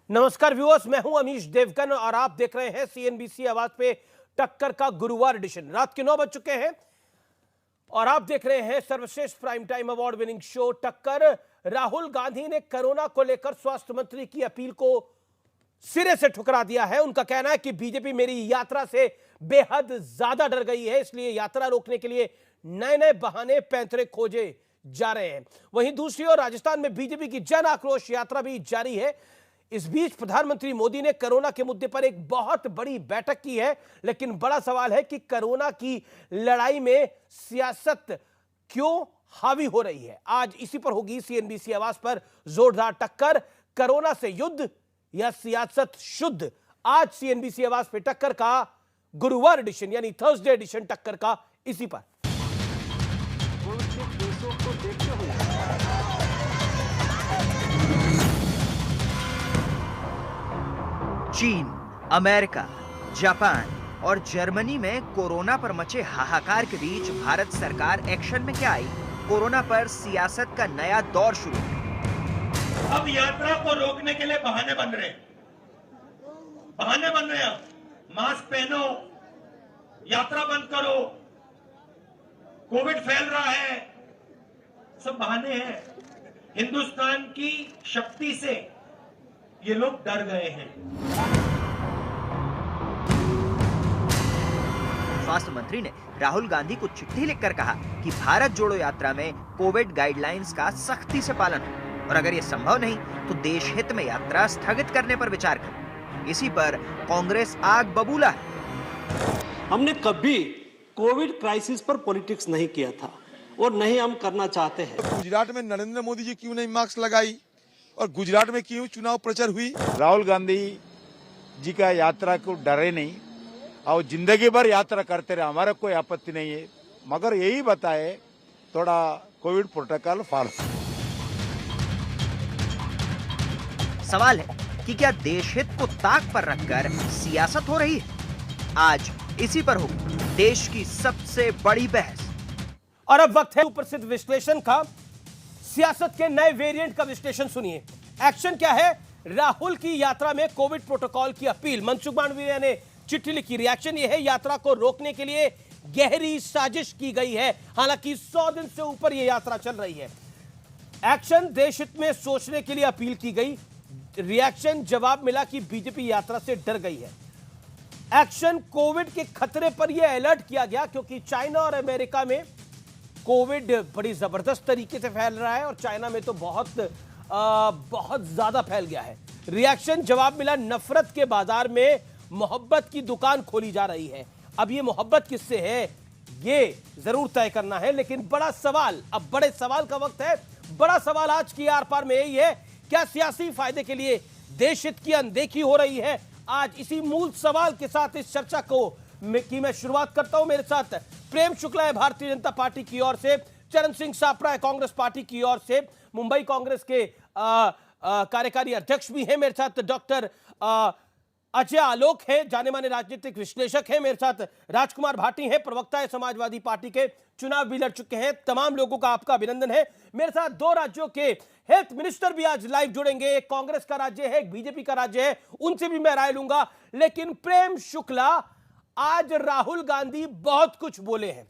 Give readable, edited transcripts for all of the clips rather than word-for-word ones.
नमस्कार व्यूअर्स, मैं हूं अमीश देवगन और आप देख रहे हैं सीएनबीसी आवाज पे टक्कर का गुरुवार एडिशन। रात के 9 बज चुके हैं और आप देख रहे हैं सर्वश्रेष्ठ prime time award winning show टक्कर। राहुल गांधी ने कोरोना को लेकर स्वास्थ्य मंत्री की अपील को सिरे से ठुकरा दिया है। उनका कहना है कि बीजेपी मेरी यात्रा से बेहद ज्यादा डर गई है, इसलिए यात्रा रोकने के लिए नए नए बहाने पैंतरे खोजे जा रहे हैं। वहीं दूसरी ओर राजस्थान में बीजेपी की जन आक्रोश यात्रा भी जारी है। इस बीच प्रधानमंत्री मोदी ने कोरोना के मुद्दे पर एक बहुत बड़ी बैठक की है, लेकिन बड़ा सवाल है कि कोरोना की लड़ाई में सियासत क्यों हावी हो रही है। आज इसी पर होगी सीएनबीसी आवाज पर जोरदार टक्कर। कोरोना से युद्ध या सियासत शुद्ध, आज सीएनबीसी आवाज पे टक्कर का गुरुवार एडिशन यानी थर्सडे एडिशन टक्कर का इसी पर। चीन, अमेरिका, जापान और जर्मनी में कोरोना पर मचे हाहाकार के बीच भारत सरकार एक्शन में क्या आई? कोरोना पर सियासत का नया दौर शुरू। अब यात्रा को रोकने के लिए बहाने बन रहे हैं। मास्क पहनो, यात्रा बंद करो, कोविड फैल रहा है, सब बहाने हैं। हिंदुस्तान की शक्ति से ये लोग डर गए हैं। स्वास्थ्य मंत्री ने राहुल गांधी को चिट्ठी लिखकर कहा कि भारत जोड़ो यात्रा में कोविड गाइडलाइंस का सख्ती से पालन हो और अगर ये संभव नहीं तो देश हित में यात्रा स्थगित करने पर विचार करें। इसी पर कांग्रेस आग बबूला है। हमने कभी कोविड क्राइसिस पर पॉलिटिक्स नहीं किया था और नहीं हम करना चाहते हैं। गुजरात में नरेंद्र मोदी जी क्यों नहीं मास्क लगाई और गुजरात में क्यों चुनाव प्रचार हुई? राहुल गांधी जी का यात्रा को डरे नहीं और जिंदगी भर यात्रा करते रहे, हमारा कोई आपत्ति नहीं है, मगर यही बताए थोड़ा कोविड प्रोटोकॉल फॉलो। सवाल है कि क्या देश हित को ताक पर रखकर सियासत हो रही है? आज इसी पर हो देश की सबसे बड़ी बहस। और अब वक्त है सुप्रसिद्ध विश्लेषण का। सियासत के नए वेरिएंट का विश्लेषण सुनिए। एक्शन क्या है? राहुल की यात्रा में कोविड प्रोटोकॉल की अपील, मनसुख मांडविया ने चिट्ठी लिखी। रिएक्शन यह है, यात्रा को रोकने के लिए गहरी साजिश की गई है। हालांकि 100 दिन से ऊपर यह यात्रा चल रही है। एक्शन, देश हित में सोचने के लिए अपील की गई। रिएक्शन, जवाब मिला कि बीजेपी यात्रा से डर गई है। एक्शन, कोविड के खतरे पर यह अलर्ट किया गया क्योंकि चाइना और अमेरिका में कोविड बड़ी जबरदस्त तरीके से फैल रहा है और चाइना में तो बहुत ज्यादा फैल गया है। रिएक्शन, जवाब मिला नफरत के बाजार में मोहब्बत की दुकान खोली जा रही है। अब ये मोहब्बत किससे है ये जरूर तय करना है, लेकिन बड़ा सवाल, अब बड़े सवाल का वक्त है। बड़ा सवाल आज की आर पार में यही है, क्या सियासी फायदे के लिए देश हित की अनदेखी हो रही है? आज इसी मूल सवाल के साथ इस चर्चा को की मैं शुरुआत करता हूं। मेरे साथ प्रेम शुक्ला है भारतीय जनता पार्टी की ओर से, चरण सिंह सापरा है कांग्रेस पार्टी की ओर से, मुंबई कांग्रेस के कार्यकारी अध्यक्ष भी हैं। मेरे साथ डॉक्टर अजय आलोक है, जाने माने राजनीतिक विश्लेषक हैं। मेरे साथ राजकुमार भाटी हैं, प्रवक्ता है समाजवादी पार्टी के, चुनाव भी लड़ चुके हैं। तमाम लोगों का आपका अभिनंदन है। मेरे साथ 2 राज्यों के हेल्थ मिनिस्टर भी आज लाइव जुड़ेंगे। एक कांग्रेस का राज्य है, एक बीजेपी का राज्य है, उनसे भी मैं राय लूंगा। लेकिन प्रेम शुक्ला, आज राहुल गांधी बहुत कुछ बोले हैं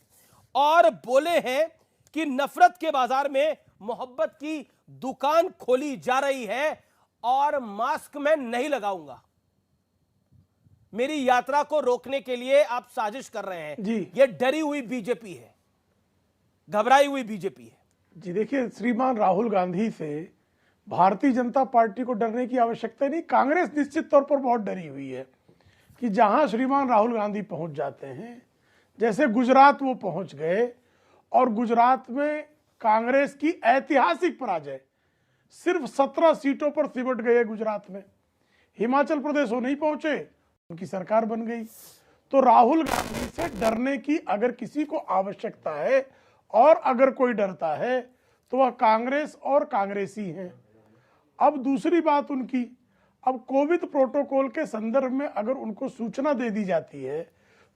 और बोले हैं कि नफरत के बाजार में मोहब्बत की दुकान खोली जा रही है और मास्क मैं नहीं लगाऊंगा। मेरी यात्रा को रोकने के लिए आप साजिश कर रहे हैं जी। ये डरी हुई बीजेपी है, घबराई हुई बीजेपी है जी। देखिए, श्रीमान राहुल गांधी से भारतीय जनता पार्टी को डरने की आवश्यकता नहीं। कांग्रेस निश्चित तौर पर बहुत डरी हुई है कि जहां श्रीमान राहुल गांधी पहुंच जाते हैं, जैसे गुजरात वो पहुंच गए और गुजरात में कांग्रेस की ऐतिहासिक पराजय, सिर्फ 17 सीटों पर सिमट गए गुजरात में। हिमाचल प्रदेश वो नहीं पहुंचे, उनकी सरकार बन गई। तो राहुल गांधी से डरने की अगर किसी को आवश्यकता है और अगर कोई डरता है तो वह कांग्रेस और कांग्रेसी हैं। अब दूसरी बात उनकी, अब कोविड प्रोटोकॉल के संदर्भ में अगर उनको सूचना दे दी जाती है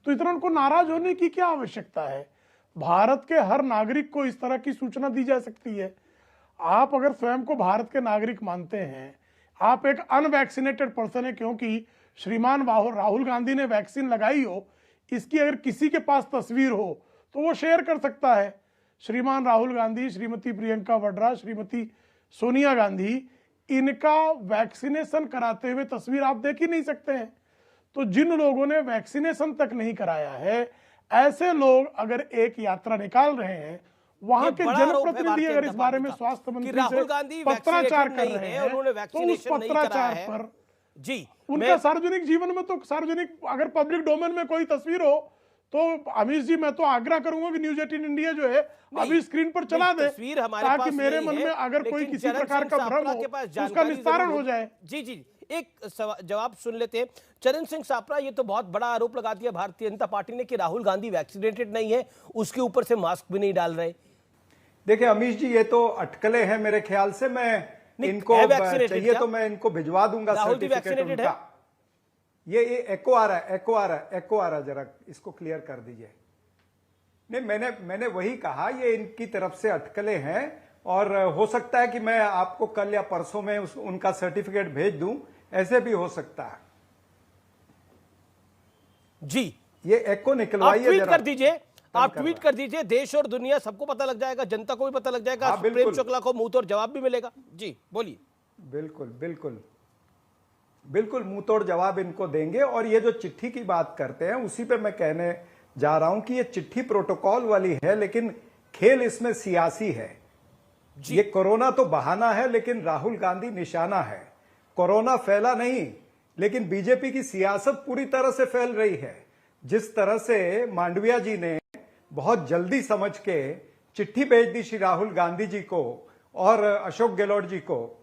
तो इतना उनको नाराज होने की क्या आवश्यकता है? भारत के हर नागरिक को इस तरह की सूचना दी जा सकती है। आप अगर स्वयं को भारत के नागरिक मानते हैं, आप एक अनवैक्सीनेटेड पर्सन है, क्योंकि श्रीमान राहुल गांधी ने वैक्सीन लगाई हो, इसकी अगर किसी के पास तस्वीर हो तो वो शेयर कर सकता है। श्रीमान राहुल गांधी, श्रीमती प्रियंका वाड्रा, श्रीमती सोनिया गांधी, इनका वैक्सीनेशन कराते हुए तस्वीर आप देख ही नहीं सकते हैं। तो जिन लोगों ने वैक्सीनेशन तक नहीं कराया है, ऐसे लोग अगर एक यात्रा निकाल रहे हैं, वहां के जनप्रतिनिधि अगर इस बारे में स्वास्थ्य मंत्री से पत्राचार कर रहे हैं, तो उस पत्राचार पर जी उनका सार्वजनिक जीवन में, तो सार्वजनिक अगर पब्लिक डोमेन में कोई तस्वीर हो तो अमीश जी, मैं तो आग्रह करूंगा कि न्यूज 18 इंडिया जो है अभी स्क्रीन पर चला दे, ताकि मेरे मन में अगर कोई किसी प्रकार का भ्रम हो तो उसका निस्तारण हो जाए। जी जी, एक जवाब सुन लेते हैं। चरण सिंह सापरा, ये तो बहुत बड़ा आरोप लगा दिया भारतीय जनता पार्टी ने कि राहुल गांधी वैक्सीनेटेड नहीं है, उसके ऊपर से मास्क भी नहीं डाल रहे। देखिए अमीश जी, ये तो अटकले हैं मेरे ख्याल से। मैं इनको चाहिए तो मैं इनको भिजवा दूंगा सर्टिफिकेट उनका। ये एको आ रहा है, जरा इसको क्लियर कर दीजिए। नहीं, मैंने वही कहा, ये इनकी तरफ से अटकले हैं, और हो सकता है कि मैं आपको कल या परसों में उनका सर्टिफिकेट भेज दूं, ऐसे भी हो सकता है। जी, ये एको निकलवाइए, ट्वीट कर दीजिए, आप ट्वीट कर दीजिए, देश और दुनिया सबको पता लग जाएगा, जनता को भी पता लग जाएगा। प्रेम शुक्ला को मुंह तोड़ जवाब भी मिलेगा। जी बोलिए। बिल्कुल मुंह तोड़ जवाब इनको देंगे। और ये जो चिट्ठी की बात करते हैं, उसी पे मैं कहने जा रहा हूं कि ये चिट्ठी प्रोटोकॉल वाली है, लेकिन खेल इसमें सियासी है। ये कोरोना तो बहाना है, लेकिन राहुल गांधी निशाना है। कोरोना फैला नहीं, लेकिन बीजेपी की सियासत पूरी तरह से फैल रही है। जिस तरह से मांडविया जी ने बहुत जल्दी समझ के चिट्ठी भेज दी श्री राहुल गांधी जी को और अशोक गहलोत जी को,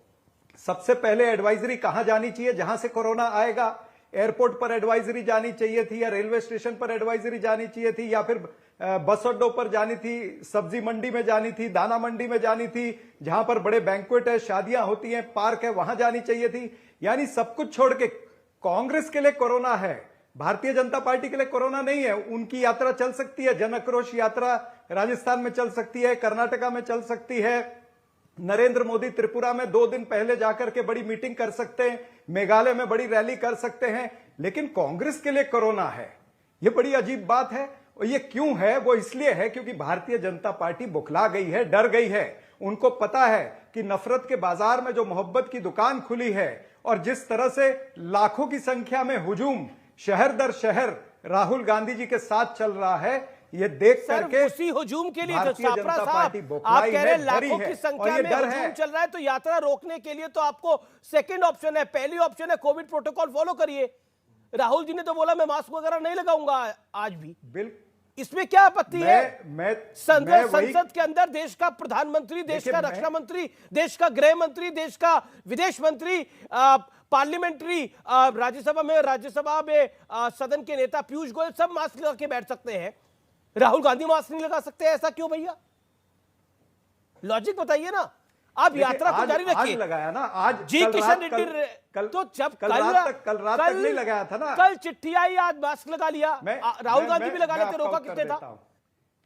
सबसे पहले एडवाइजरी कहां जानी चाहिए जहां से कोरोना आएगा? एयरपोर्ट पर एडवाइजरी जानी चाहिए थी, या रेलवे स्टेशन पर एडवाइजरी जानी चाहिए थी, या फिर बस अड्डों पर जानी थी, सब्जी मंडी में जानी थी, दाना मंडी में जानी थी, जहां पर बड़े बैंक्वेट है, शादियां होती हैं, पार्क है, वहां जानी चाहिए थी। यानी सब कुछ छोड़ के कांग्रेस के लिए कोरोना है, भारतीय जनता पार्टी के लिए कोरोना नहीं है। उनकी यात्रा चल सकती है, जन आक्रोश यात्रा राजस्थान में चल सकती है, कर्नाटका में चल सकती है, नरेंद्र मोदी त्रिपुरा में 2 दिन पहले जाकर के बड़ी मीटिंग कर सकते हैं, मेघालय में बड़ी रैली कर सकते हैं, लेकिन कांग्रेस के लिए कोरोना है। यह बड़ी अजीब बात है। और ये क्यों है? वो इसलिए है क्योंकि भारतीय जनता पार्टी बुखला गई है, डर गई है। उनको पता है कि नफरत के बाजार में जो मोहब्बत की दुकान खुली है, और जिस तरह से लाखों की संख्या में हुजूम शहर दर शहर राहुल गांधी जी के साथ चल रहा है, ये देख करके उसी हुजूम के लिए तो सापरा साहब आप कह रहे हैं लाखों की संख्या में हुजूम चल रहा है, तो यात्रा रोकने के लिए तो आपको सेकंड ऑप्शन है। पहली ऑप्शन है कोविड प्रोटोकॉल फॉलो करिए। राहुल जी ने तो बोला मैं मास्क वगैरह नहीं लगाऊंगा आज भी। इसमें क्या आपत्ति है? संसद के अंदर देश का प्रधानमंत्री, देश का रक्षा मंत्री, देश का गृह मंत्री, देश का विदेश मंत्री, पार्लियामेंट्री राज्यसभा में सदन के नेता पीयूष गोयल सब मास्क लगा के बैठ सकते हैं, राहुल गांधी मास्क नहीं लगा सकते। ऐसा क्यों भैया? लॉजिक बताइए ना। आप यात्रा को जारी रखिए। लगाया ना आज जी किशन रेड्डी, तो जब कल रात तक नहीं लगाया था ना, कल चिट्ठी आई, आज मास्क लगा लिया। राहुल गांधी भी लगा लेते, रोका किसने था?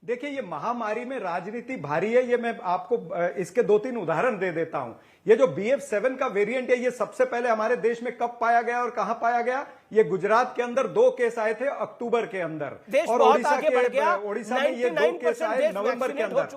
देखिए, ये महामारी में राजनीति भारी है। ये मैं आपको इसके 2-3 उदाहरण दे देता हूं। ये जो BF7 का वेरिएंट है, ये सबसे पहले हमारे देश में कब पाया गया और कहां पाया गया? ये गुजरात के अंदर 2 केस आए थे अक्टूबर के अंदर, और ओडिशा में ये 2 केस आए नवंबर के अंदर।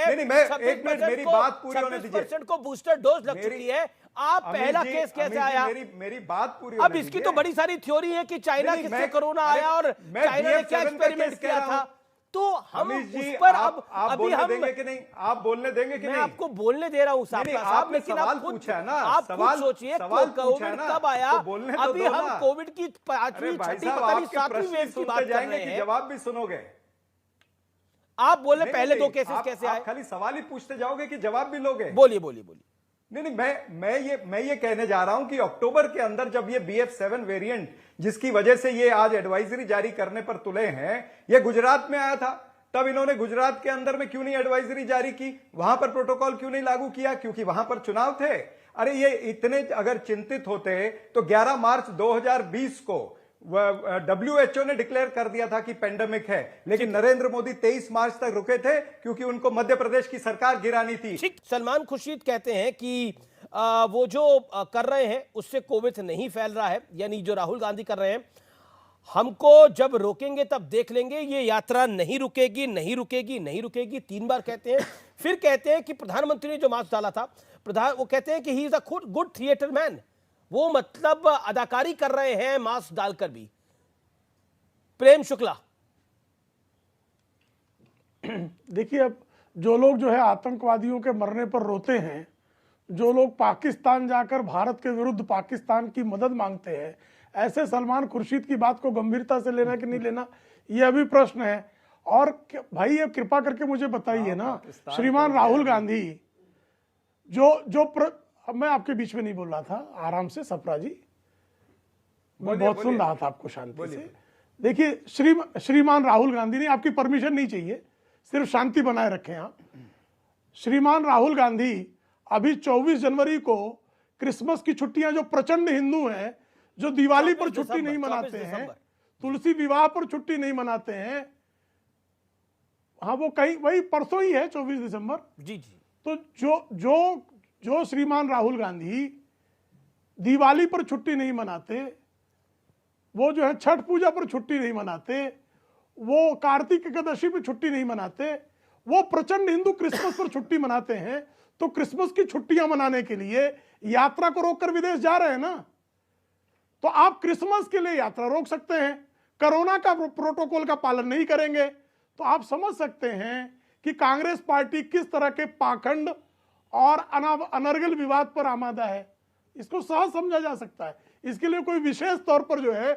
नहीं, मैं 1 मिनट, मेरी बात पूरी होने दीजिए। को बूस्टर डोज लग चुकी है। आप पहला केस कैसे आया? मेरी बात पूरी। अब इसकी तो बड़ी सारी थ्योरी है कि चाइना किससे कोरोना आया और चाइना ने क्या एक्सपेरिमेंट किया था। तो हम उस पर अब अभी हम देंगे कि नहीं? आप बोलने देंगे कि नहीं? मैं आपको बोलने दे रहा हूं साहब, लेकिन सवाल पूछा है ना, आप खुद सोचिए कोविड कब आया? अभी हम कोविड की 5वीं 6वीं पता नहीं 7वीं वेव की बात कर रहे हैं। जवाब भी सुनोगे? आप बोले पहले 2 केसेस कैसे आए? खाली सवाल ही पूछते जाओगे कि जवाब भी लोगे? बोलिए। नहीं, मैं ये कहने जा रहा हूं कि अक्टूबर के अंदर जब ये BF7 वेरिएंट, जिसकी वजह से ये आज एडवाइजरी जारी करने पर तुले हैं, ये गुजरात में आया था, तब इन्होंने गुजरात के अंदर में क्यों नहीं एडवाइजरी जारी की? वहां पर प्रोटोकॉल क्यों नहीं लागू किया? क्योंकि वहां पर चुनाव थे। अरे ये इतने अगर चिंतित होते तो 11 मार्च 2020 को WHO ने डिक्लेयर कर दिया था कि पेंडेमिक है, लेकिन नरेंद्र मोदी 23 मार्च तक रुके थे क्योंकि उनको मध्य प्रदेश की सरकार गिरानी थी। सलमान खुर्शीद कहते हैं कि वो जो कर रहे हैं उससे कोविड नहीं फैल रहा है, यानी जो राहुल गांधी कर रहे हैं, हमको जब रोकेंगे तब देख लेंगे, ये यात्रा नहीं रुकेगी, नहीं रुकेगी, नहीं रुकेगी, 3 बार कहते हैं। फिर कहते हैं कि प्रधानमंत्री ने जो मास्क डाला था, वो कहते हैं कि he is a good theatre man, वो मतलब अदाकारी कर रहे हैं मास्क डालकर भी। प्रेम शुक्ला, देखिए, अब जो लोग जो है आतंकवादियों के मरने पर रोते हैं, जो लोग पाकिस्तान जाकर भारत के विरुद्ध पाकिस्तान की मदद मांगते हैं, ऐसे सलमान खुर्शीद की बात को गंभीरता से लेना कि नहीं लेना, ये अभी प्रश्न है। और भाई अब कृपा करके मुझे बताइए ना, श्रीमान राहुल गांधी अब मैं आपके बीच में नहीं बोल रहा था, आराम से सप्रा जी, मैं बहुत सुन रहा था आपको शांति से। देखिए, श्रीमान राहुल गांधी ने, आपकी परमिशन नहीं चाहिए, सिर्फ शांति बनाए रखें आप। श्रीमान राहुल गांधी अभी 24 जनवरी को क्रिसमस की छुट्टियां, जो प्रचंड हिंदू हैं, जो दिवाली पर छुट्टी नहीं मनाते हैं, तुलसी विवाह पर छुट्टी नहीं मनाते हैं, हाँ वो कहीं वही परसों ही है 24 दिसंबर जी जी। तो जो श्रीमान राहुल गांधी दिवाली पर छुट्टी नहीं मनाते, वो जो है छठ पूजा पर छुट्टी नहीं मनाते, वो कार्तिक एकादशी पर छुट्टी नहीं मनाते, वो प्रचंड हिंदू क्रिसमस पर छुट्टी मनाते हैं, तो क्रिसमस की छुट्टियां मनाने के लिए यात्रा को रोककर विदेश जा रहे हैं ना, तो आप क्रिसमस के लिए यात्रा रोक सकते हैं, कोरोना का प्रोटोकॉल का पालन नहीं करेंगे, तो आप समझ सकते हैं कि कांग्रेस पार्टी किस तरह के पाखंड और अनर्गल विवाद पर आमादा है। इसको सहज समझा जा सकता है, इसके लिए कोई विशेष तौर पर जो है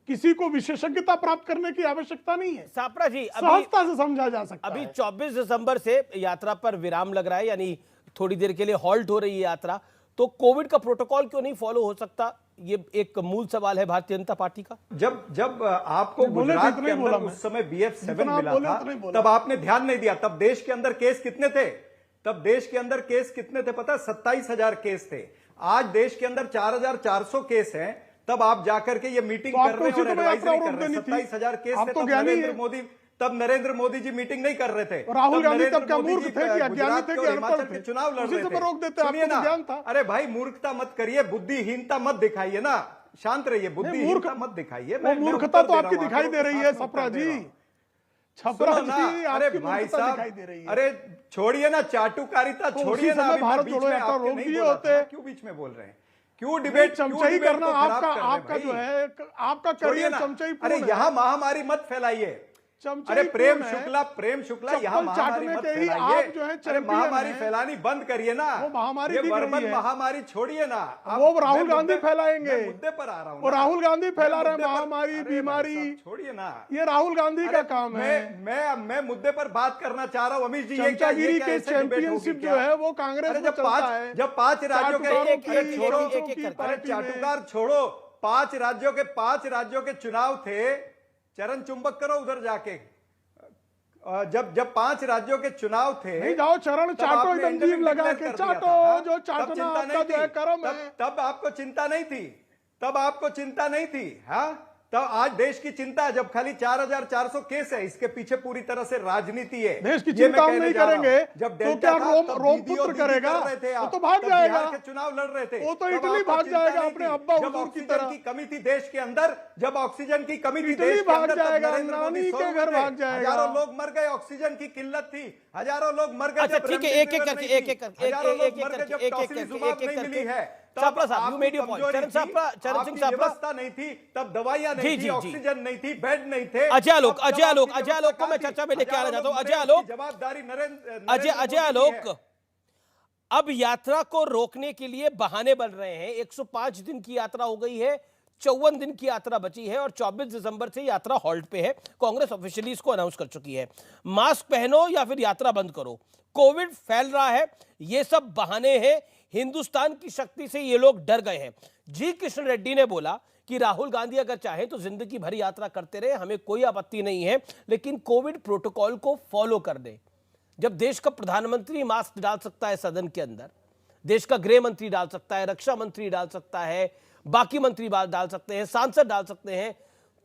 किसी को विशेषज्ञता प्राप्त करने की आवश्यकता नहीं है। सापरा जी, सहजता से समझा जा सकता अभी है। 24 दिसंबर से यात्रा पर विराम लग रहा है, यानी थोड़ी देर के लिए हॉल्ट हो रही है यात्रा, तो कोविड का प्रोटोकॉल क्यों नहीं फॉलो हो सकता, ये एक मूल सवाल है भारतीय जनता पार्टी का। जब आपको गुजरात के अंदर उस समय BF7 मिला था, तब आपने ध्यान नहीं दिया। तब देश के अंदर केस कितने थे? तब देश के अंदर केस कितने थे पता है? 27,000 केस थे। आज देश के अंदर 4,400 केस हैं। तब आप जाकर के ये मीटिंग कर रहे हैं और एडवाइजरी कर रहे हैं। 27,000 केस थे, तब नरेंद्र मोदी जी मीटिंग नहीं कर रहे थे। राहुल गांधी तब क्या मूर्ख थे कि अज्ञानी थे कि हिमाचल के चुनाव लड़ रहे थे? रोक देते, आपको तो ज्ञान था। अरे भाई, मूर्खता मत करिए, बुद्धिहीनता मत दिखाइए ना, शांत रहिए, बुद्धिहीनता मत दिखाइए। मूर्खता तो आपकी दिखाई दे रही है सप्रा जी, छपरा जी, अरे भाई साहब, अरे छोड़िए ना चाटुकारिता, छोड़िए ना। भारत जोड़ो यात्रा रोक दिए होते, क्यों बीच में बोल रहे हैं? क्यों डिबेट चमचाई करना आपका जो है, आपका करियर चमचाई। अरे यहाँ महामारी मत फैलाइए। अरे प्रेम शुक्ला यहाँ महामारी मत फैलाइए। अरे महामारी फैलानी बंद करिए ना, वो महामारी ये वर्बल महामारी छोड़िए ना। वो राहुल गांधी फैलाएंगे, मुद्दे पर आ रहा हूँ। वो राहुल गांधी फैला रहे महामारी, बीमारी, छोड़िए ना, ये राहुल गांधी का काम है। मैं मुद्दे पर बात करना चाह रहा हूँ अमित जी। चमचागिरी के चैंपियनशिप जो है वो कांग्रेस में चलता है। जब 5 राज्यों के चाटुकार छोड़ो, 5 राज्यों के चुनाव थे, चरण चुंबक करो उधर जाके। जब 5 राज्यों के चुनाव थे, नहीं जाओ चरण चाटो, एकदम जीभ लगा के चाटो, जो चाटना आपका जो है कर्म है। तब आपको चिंता नहीं थी, हाँ? तब आज देश की चिंता है, जब खाली 4,400 केस है। इसके पीछे पूरी तरह से राजनीति है। देश की चिंता हम नहीं करेंगे जब तो क्या रोम पुत्र करेगा? वो तो भाग जाएगा, के चुनाव लड़ रहे थे, वो तो इटली भाग जाएगा अपने अब्बा हुजूर की तरह। कमी थी देश के अंदर, जब ऑक्सीजन की कमी थी इटली भाग जाएगा, नानी के घर भाग जाएगा। हजारों लोग मर गए, ऑक्सीजन की किल्लत थी, हजारों लोग मर गए। अच्छा ठीक है, एक एक करके सापरा साहब, यू मेड योर पॉइंट। चरण सिंह सापरा, व्यवस्था नहीं थी तब, दवाइयां नहीं थी, ऑक्सीजन नहीं थी, बेड नहीं थे। अजय आलोक को मैं चर्चा में लेके आना चाहता हूं। अजय आलोक, जवाबदारी अजय आलोक, अब यात्रा को रोकने के लिए बहाने बन रहे हैं। 105 दिन की यात्रा हो गई है, 54 दिन की यात्रा बची है और 24 दिसंबर से यात्रा हॉल्ट पे है। कांग्रेस ऑफिशियली इसको अनाउंस कर चुकी है। मास्क पहनो या फिर यात्रा बंद करो, कोविड फैल रहा है, ये सब बहाने हैं। हिंदुस्तान की शक्ति से ये लोग डर गए हैं। जी कृष्ण रेड्डी ने बोला कि राहुल गांधी अगर चाहे तो जिंदगी भर यात्रा करते रहे, हमें कोई आपत्ति नहीं है, लेकिन कोविड प्रोटोकॉल को फॉलो कर दे। जब देश का प्रधानमंत्री मास्क डाल सकता है सदन के अंदर, देश का गृह मंत्री डाल सकता है, रक्षा मंत्री डाल सकता है, बाकी मंत्री डाल सकते हैं, सांसद डाल सकते हैं,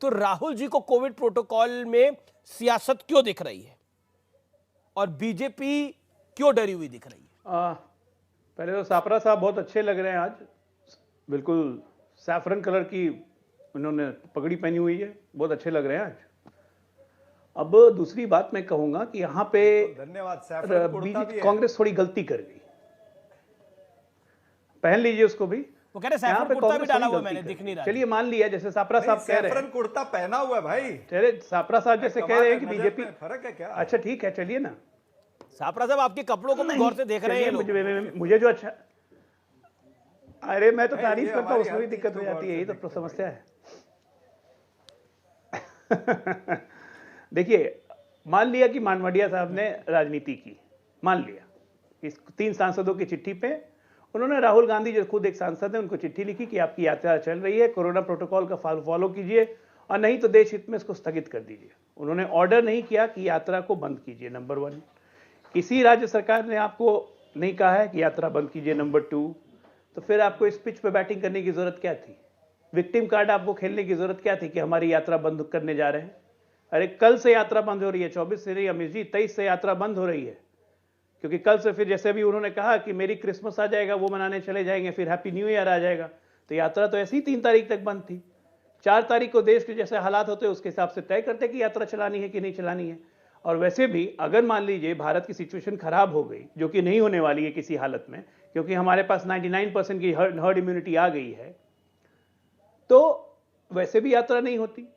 तो राहुल जी को कोविड प्रोटोकॉल में सियासत क्यों दिख रही है और बीजेपी क्यों डरी हुई दिख रही है? पहले तो सापरा साहब बहुत अच्छे लग रहे हैं आज, बिल्कुल सैफरन कलर की उन्होंने पगड़ी पहनी हुई है, बहुत अच्छे लग रहे हैं आज। अब दूसरी बात मैं कहूंगा कि यहाँ पे धन्यवाद बीजेपी कांग्रेस थोड़ी गलती कर गई, पहन लीजिए उसको भी। वो कह रहे सैफरन कुर्ता भी डाला हुआ मैंने, दिख नहीं रहा। चलिए मान लिया, जैसे सापरा साहब कह रहे हैं कुर्ता पहना हुआ है भाई, चले सापरा साहब जैसे कह रहे हैं कि बीजेपी फर्क है क्या? अच्छा ठीक है, चलिए ना सापरा साहब आपके कपड़ों को भी गौर से देख रहे हैं लोग। मुझे जो अच्छा, अरे मैं तो तारीफ करता हूँ, उसमें भी दिक्कत हो जाती है, यही तो समस्या है। देखिए, मान लिया कि मानवड़िया साहब ने राजनीति की, मान लिया इस 3 सांसदों की चिट्ठी पे उन्होंने राहुल गांधी जो खुद एक सांसद है उनको चिट्ठी लिखी कि आपकी यात्रा चल रही है, कोरोना प्रोटोकॉल का फॉलो कीजिए और नहीं तो देश हित में इसको स्थगित कर दीजिए। उन्होंने ऑर्डर नहीं किया कि यात्रा को बंद कीजिए, नंबर 1। किसी राज्य सरकार ने आपको नहीं कहा है कि यात्रा बंद कीजिए, नंबर 2। तो फिर आपको इस पिच पे बैटिंग करने की जरूरत क्या थी? विक्टिम कार्ड आपको खेलने की जरूरत क्या थी कि हमारी यात्रा बंद करने जा रहे हैं? अरे कल से यात्रा बंद हो रही है, 24 से नहीं अमित जी, 23 से यात्रा बंद हो रही है, क्योंकि कल से फिर जैसे भी उन्होंने कहा कि मेरी क्रिसमस आ जाएगा, वो मनाने चले जाएंगे, फिर हैप्पी न्यू ईयर आ जाएगा। तो यात्रा तो ऐसी ही 3 तारीख तक बंद थी। 4 तारीख को देश के जैसे हालात होते उसके हिसाब से तय करते कि यात्रा चलानी है कि नहीं चलानी है। और वैसे भी अगर मान लीजिए भारत की सिचुएशन खराब हो गई, जो कि नहीं होने वाली है किसी हालत में, क्योंकि हमारे पास 99% की हर्ड इम्यूनिटी आ गई है, तो वैसे भी यात्रा नहीं होती।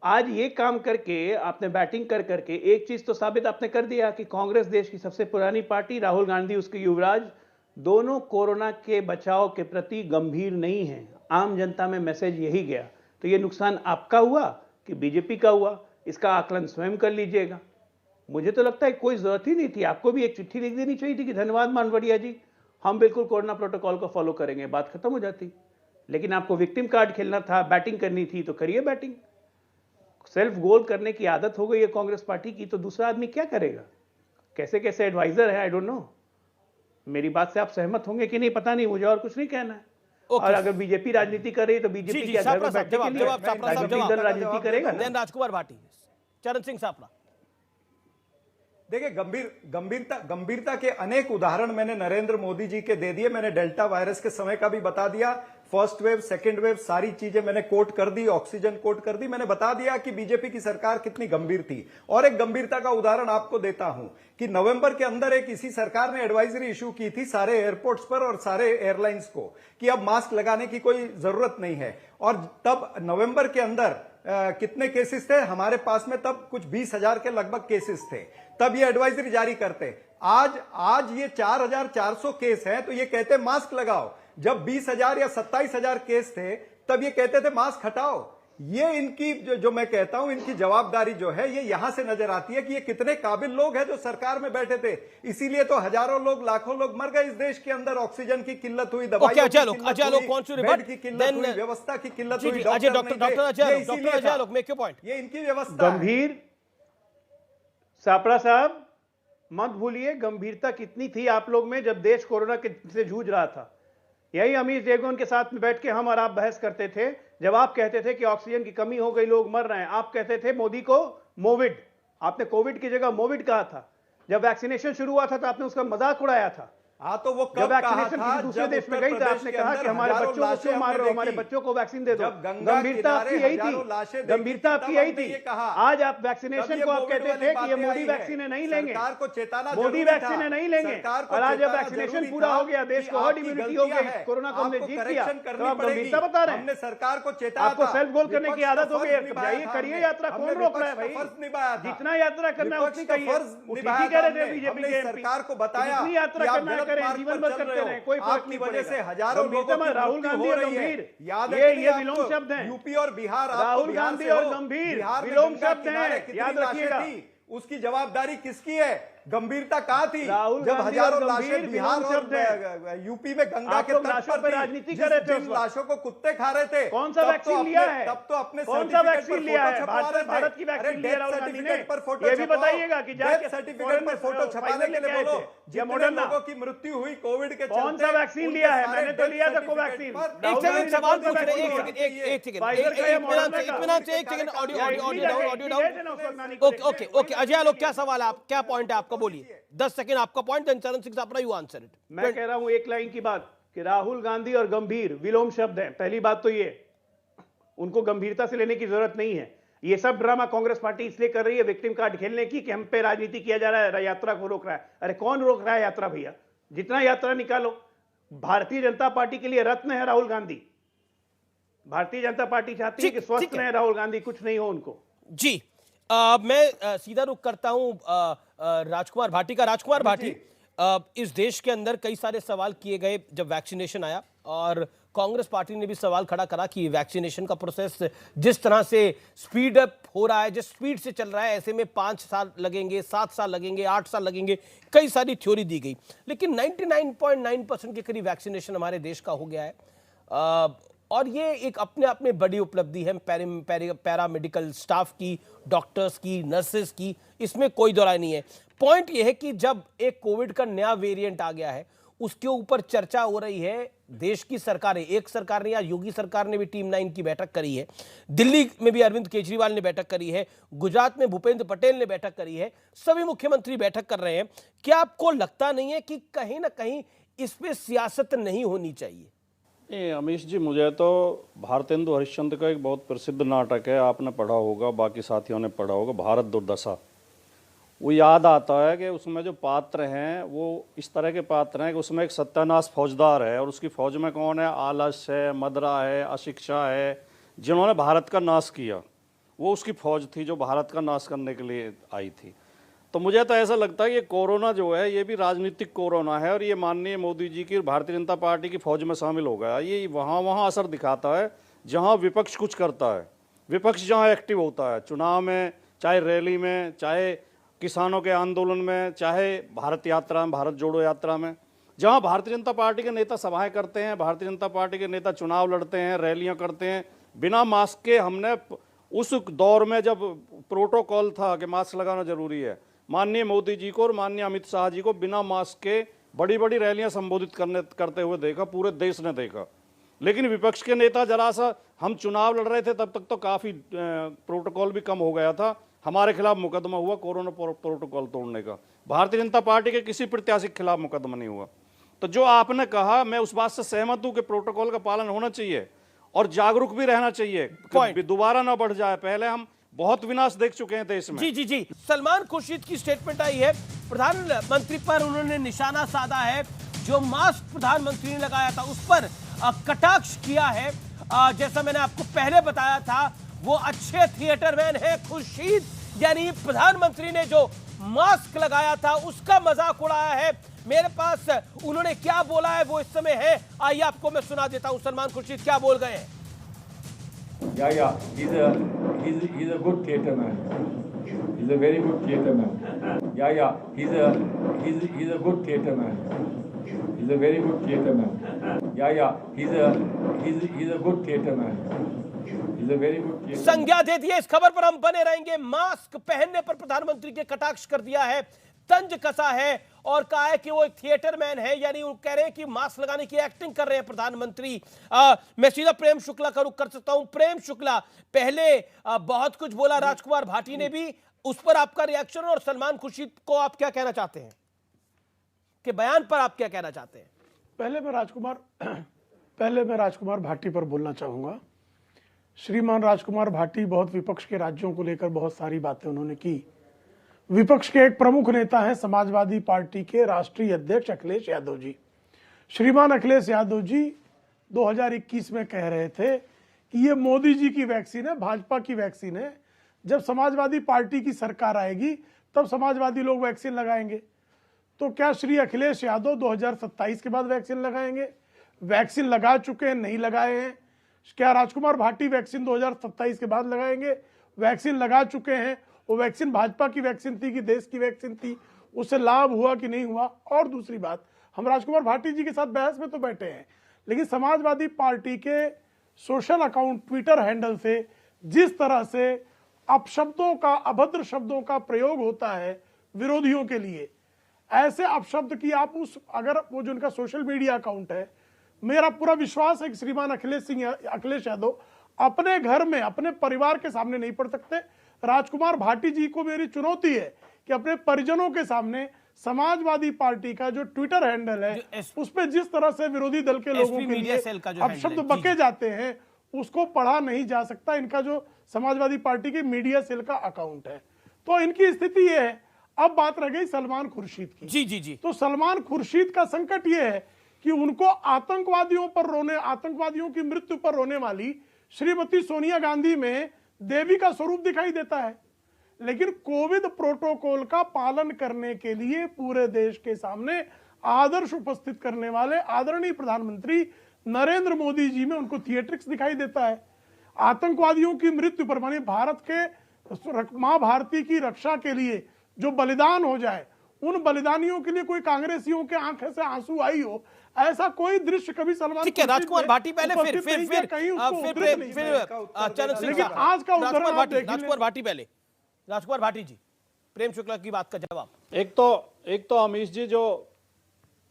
आज ये काम करके आपने बैटिंग कर करके एक चीज तो साबित आपने कर दिया कि कांग्रेस देश की सबसे पुरानी पार्टी, राहुल गांधी उसके युवराज, दोनों कोरोना के बचाव के प्रति गंभीर नहीं है। आम जनता में मैसेज यही गया। तो ये नुकसान आपका हुआ कि बीजेपी का हुआ, इसका आकलन स्वयं कर लीजिएगा। मुझे तो लगता है कोई जरूरत ही नहीं थी, आपको भी एक चिट्ठी लिख देनी चाहिए थी कि धन्यवाद मानवड़िया जी, हम बिल्कुल कोरोना प्रोटोकॉल को फॉलो करेंगे, बात खत्म हो जाती। लेकिन आपको विक्टिम कार्ड खेलना था, बैटिंग करनी थी, तो करिए बैटिंग। सेल्फ गोल करने की आदत हो गई है कांग्रेस पार्टी की, तो दूसरा आदमी क्या करेगा? कैसे कैसे एडवाइजर है, आई डोंट नो। मेरी बात से आप सहमत होंगे कि नहीं पता नहीं, मुझे और कुछ नहीं कहना है। और अगर बीजेपी राजनीति कर रही है तो बीजेपी क्या घर में बैठने के लिए दल राजनीति करेगा? राजकुमार भाटी, चरण सिंह सापड़ा। देखिए, गंभीरता के अनेक उदाहरण मैंने नरेंद्र मोदी जी के दे दिए। मैंने डेल्टा वायरस के समय का भी बता दिया, फर्स्ट वेव, सेकेंड वेव, सारी चीजें मैंने कोट कर दी, ऑक्सीजन कोट कर दी। मैंने बता दिया कि बीजेपी की सरकार कितनी गंभीर थी। और एक गंभीरता का उदाहरण आपको देता हूं कि नवंबर के अंदर एक इसी सरकार ने एडवाइजरी इशू की थी सारे एयरपोर्ट्स पर और सारे एयरलाइंस को कि अब मास्क लगाने की कोई जरूरत नहीं है। और तब नवंबर के अंदर कितने केसेस थे हमारे पास में? तब कुछ 20,000 के लगभग केसेस थे। तब ये एडवाइजरी जारी करते। आज ये 4,400 केस हैं, तो ये कहते मास्क लगाओ। जब 20,000 या 27,000 केस थे तब ये कहते थे मास्क हटाओ। ये इनकी जो मैं कहता हूं, इनकी जवाबदारी जो है ये यहां से नजर आती है कि ये कितने काबिल लोग हैं जो सरकार में बैठे थे। इसीलिए तो हजारों लोग, लाखों लोग मर गए इस देश के अंदर। ऑक्सीजन की किल्लत हुई, दवाइयों की किल्लत हुई, बेड की किल्लत हुई, व्यवस्था की किल्लत हुई। ये इनकी व्यवस्था। गंभीर सापड़ा साहब मत भूलिए गंभीरता कितनी थी आप लोग में जब देश कोरोना से जूझ रहा था। यही अमीर देवगन के साथ में बैठ के हम और आप बहस करते थे, जब आप कहते थे कि ऑक्सीजन की कमी हो गई, लोग मर रहे हैं। आप कहते थे मोदी को मोविड, आपने कोविड की जगह मोविड कहा था। जब वैक्सीनेशन शुरू हुआ था तो आपने उसका मजाक उड़ाया था। हाँ, तो वो जब वैक्सीनेशन किसी दूसरे देश में गई तो आपने कहा कि हमारे बच्चों को क्यों मार रहे हो, हमारे बच्चों को वैक्सीन दे दो। गंभीरता आपकी यही थी, गंभीरता आपकी यही थी। आज आप वैक्सीनेशन को आप कहते थे कि ये मोदी वैक्सीन नहीं लेंगे, मोदी वैक्सीन नहीं लेंगे, और आज जब वैक्सीनेशन पूरा हो गया, देश को हर्ड इम्यूनिटी हो गई, कोरोना को हमने जीत लिया, तो आप गंभीरता बता रहे हैं। सरकार को चेताना, आपको सेल्फ गोल करने की आदत हो गई। जाइए करिए यात्रा, कौन रोक रहा है भाई? जितना यात्रा करना है उतनी करिए। कह रहे थे बीजेपी के सरकार को बताया जितनी यात्रा करना करें, जीवन भर करते रहे, कोई फर्क नहीं वजह पड़ेगा। से हजारों लोगों की राहुल गांधी और गंभीर, ये विलोम शब्द हैं। यूपी और बिहार, राहुल गांधी और गंभीर विलोम शब्द हैं, याद रखिएगा। उसकी जवाबदारी किसकी है? गंभीरता कहां थी जब हजारों लाशें बिहार और यूपी में गंगा के तट पर राजनीति कर रहे थे, लाशों को कुत्ते खा रहे थे। कौन सा वैक्सीन लिया है? तब तो अपने कौन सा वैक्सीन लिया है? भारत की वैक्सीन लिया राहुल गांधी ने। ये भी बताइएगा कि जाके सर्टिफिकेट पर फोटो छपाने के लिए बोलो। जितने लोगों की मृत्यु हुई कोविड के चलते, कौन सा वैक्सीन लिया है? मैंने तो लिया था कोवैक्सीन। एक सेकंड सवाल पूछ रहे हैं, एक सेकंड इत्मीनान से, एक second audio down. Okay Ajay Alok, क्या सवाल है, क्या पॉइंट है आपका? आपका, बोलिए 10 सेकंड आपका पॉइंट, देन चरण Singh Sapra you answer it. मैं कह रहा हूं एक लाइन की बात कि राहुल गांधी और गंभीर विलोम शब्द है। पहली बात तो ये, उनको गंभीरता से लेने की जरूरत नहीं है। ये सब ड्रामा कांग्रेस पार्टी इसलिए कर रही है विक्टिम कार्ड खेलने की कि हम पे राजनीति किया जा रहा है, यात्रा को रोक रहा है। अरे कौन रोक रहा है यात्रा भैया? जितना यात्रा निकालो। भारतीय जनता पार्टी के लिए रत्न है राहुल गांधी। भारतीय जनता पार्टी चाहती है कि स्वस्थ रहे राहुल गांधी, कुछ नहीं हो उनको। जी मैं सीधा रुख करता हूं राजकुमार भाटी का। राजकुमार भाटी, इस देश के अंदर कई सारे सवाल किए गए जब वैक्सीनेशन आया, और कांग्रेस पार्टी ने भी सवाल खड़ा करा कि वैक्सीनेशन का प्रोसेस जिस तरह से स्पीड अप हो रहा है, जिस स्पीड से चल रहा है, ऐसे में 5 साल लगेंगे, 7 साल लगेंगे, 8 साल लगेंगे, कई सारी थ्योरी दी गई। लेकिन 99.9% के करीब वैक्सीनेशन हमारे देश का हो गया है, और ये एक अपने आप में बड़ी उपलब्धि है पैरामेडिकल स्टाफ की, डॉक्टर्स की, नर्सेस की, इसमें कोई दो राय नहीं है। पॉइंट ये है कि जब एक कोविड का नया वेरिएंट आ गया है, उसके ऊपर चर्चा हो रही है। देश की सरकारें, एक सरकार ने या योगी सरकार ने भी टीम 9 की बैठक करी है, दिल्ली में भी अरविंद केजरीवाल ने बैठक करी है, गुजरात में भूपेंद्र पटेल ने बैठक करी है, सभी मुख्यमंत्री बैठक कर रहे हैं। क्या आपको लगता नहीं है कि कहीं ना कहीं इस पे सियासत नहीं होनी चाहिए? अमीश जी, मुझे तो भारतेंदु हरिश्चंद्र का एक बहुत प्रसिद्ध नाटक है, आपने पढ़ा होगा, बाकी साथियों ने पढ़ा होगा, भारत दुर्दशा। वो याद आता है कि उसमें जो पात्र हैं वो इस तरह के पात्र हैं कि उसमें एक सत्यानाश फौजदार है, और उसकी फौज में कौन है? आलस है, मदरा है, अशिक्षा है, जिन्होंने भारत का नाश किया। वो उसकी फौज थी जो भारत का नाश करने के लिए आई थी। तो मुझे तो ऐसा लगता है कि कोरोना जो है ये भी राजनीतिक कोरोना है, और ये माननीय मोदी जी की भारतीय जनता पार्टी की फौज में शामिल हो गया। ये वहाँ असर दिखाता है जहाँ विपक्ष कुछ करता है, विपक्ष जहाँ एक्टिव होता है, चुनाव में, चाहे रैली में, चाहे किसानों के आंदोलन में, चाहे भारत यात्रा में, भारत जोड़ो यात्रा में, जहाँ भारतीय जनता पार्टी के नेता सभाएं करते हैं, भारतीय जनता पार्टी के नेता चुनाव लड़ते हैं, रैलियाँ करते हैं बिना मास्क के। हमने उस दौर में जब प्रोटोकॉल था कि मास्क लगाना जरूरी है, माननीय मोदी जी को और माननीय अमित शाह जी को बिना मास्क के बड़ी बड़ी रैलियां संबोधित करते हुए देखा, पूरे देश ने देखा। लेकिन विपक्ष के नेता जरा सा, हम चुनाव लड़ रहे थे तब तक तो काफ़ी प्रोटोकॉल भी कम हो गया था, हमारे खिलाफ मुकदमा हुआ कोरोना प्रोटोकॉल तोड़ने का। भारतीय जनता पार्टी के किसी प्रत्याशी के खिलाफ मुकदमा नहीं हुआ। तो जो आपने कहा, मैं उस बात से सहमत हूँ कि प्रोटोकॉल का पालन होना चाहिए और जागरूक भी रहना चाहिए, दोबारा ना बढ़ जाए। पहले हम बहुत विनाश देख चुके हैं देश में। जी। सलमान खुर्शीद की स्टेटमेंट आई है, प्रधानमंत्री पर उन्होंने निशाना साधा है, जो मास्क प्रधानमंत्री ने लगाया था उस पर कटाक्ष किया है। जैसा मैंने आपको पहले बताया था, वो अच्छे थिएटरमैन है खुर्शीद, यानी प्रधानमंत्री ने जो मास्क लगाया था उसका मजाक उड़ाया है। मेरे पास उन्होंने क्या बोला है वो इस समय है, आइए आपको मैं सुना देता हूं सलमान खुर्शीद क्या बोल गए हैं। He's a good theatre man. He's a very good theatre man. He's a good theatre man. He's a very good theatre man. He's a good theatre man. He's a very good theatre man. संज्ञा दे दिए, इस खबर पर हम बने रहेंगे। Mask पहनने पर प्रधानमंत्री के कटाक्ष कर दिया है, तंज कसा है और कहा है कि वो एक थिएटर मैन है, यानी वो कह रहे हैं कि मास्क लगाने की एक्टिंग कर रहे हैं प्रधानमंत्री। मैं सीधा प्रेम शुक्ला का रुख कर सकता हूं। प्रेम शुक्ला, पहले बहुत कुछ बोला राजकुमार भाटी ने भी, उस पर आपका रिएक्शन, और सलमान खुर्शीद को आप क्या कहना चाहते हैं, के बयान पर आप क्या कहना चाहते हैं? पहले मैं राजकुमार भाटी पर बोलना चाहूंगा। श्रीमान राजकुमार भाटी बहुत विपक्ष के राज्यों को लेकर बहुत सारी बातें उन्होंने की। विपक्ष के एक प्रमुख नेता हैं समाजवादी पार्टी के राष्ट्रीय अध्यक्ष अखिलेश यादव जी। श्रीमान अखिलेश यादव जी 2021 में कह रहे थे कि ये मोदी जी की वैक्सीन है, भाजपा की वैक्सीन है, जब समाजवादी पार्टी की सरकार आएगी तब समाजवादी लोग वैक्सीन लगाएंगे। तो क्या श्री अखिलेश यादव 2027 के बाद वैक्सीन लगाएंगे? वैक्सीन लगा चुके हैं, नहीं लगाए हैं? क्या राजकुमार भाटी वैक्सीन 2027 के बाद लगाएंगे? वैक्सीन लगा चुके हैं, वो वैक्सीन भाजपा की वैक्सीन थी कि देश की वैक्सीन थी, उससे लाभ हुआ कि नहीं हुआ? और दूसरी बात, हम राजकुमार भाटी जी के साथ बहस में तो बैठे हैं, लेकिन समाजवादी पार्टी के सोशल अकाउंट ट्विटर हैंडल से जिस तरह से अपशब्दों का, अभद्र शब्दों का प्रयोग होता है विरोधियों के लिए, ऐसे अपशब्द की आप उस, अगर वो जो उनका सोशल मीडिया अकाउंट है, मेरा पूरा विश्वास है कि श्रीमान अखिलेश यादव अपने घर में, अपने परिवार के सामने नहीं पढ़ सकते। राजकुमार भाटी जी को मेरी चुनौती है कि अपने परिजनों के सामने समाजवादी पार्टी का जो ट्विटर हैंडल है उस पे जिस तरह से विरोधी दल के लोगों के लिए अपशब्द बके जाते हैं उसको पढ़ा नहीं जा सकता। इनका जो समाजवादी पार्टी की मीडिया सेल का अकाउंट है, तो इनकी स्थिति ये है। अब बात रह गई सलमान खुर्शीद की। जी जी जी। तो सलमान खुर्शीद का संकट ये है कि उनको आतंकवादियों की मृत्यु पर रोने वाली श्रीमती सोनिया गांधी में देवी का स्वरूप दिखाई देता है, लेकिन कोविड प्रोटोकॉल का पालन करने के लिए पूरे देश के सामने आदर्श उपस्थित करने वाले आदरणीय प्रधानमंत्री नरेंद्र मोदी जी में उनको थिएट्रिक्स दिखाई देता है। आतंकवादियों की मृत्यु पर माने भारत के मां भारती की रक्षा के लिए जो बलिदान हो जाए, उन बलिदानियों के लिए कोई कांग्रेसियों के आंखें से आंसू आई हो, ऐसा कोई दृश्य कभी सलमान ठीक है। राजकुमार भाटी पहले फिर राजकुमार भाटी पहले। राजकुमार भाटी जी, प्रेम शुक्ला की बात का जवाब। एक तो अमीश जी, जो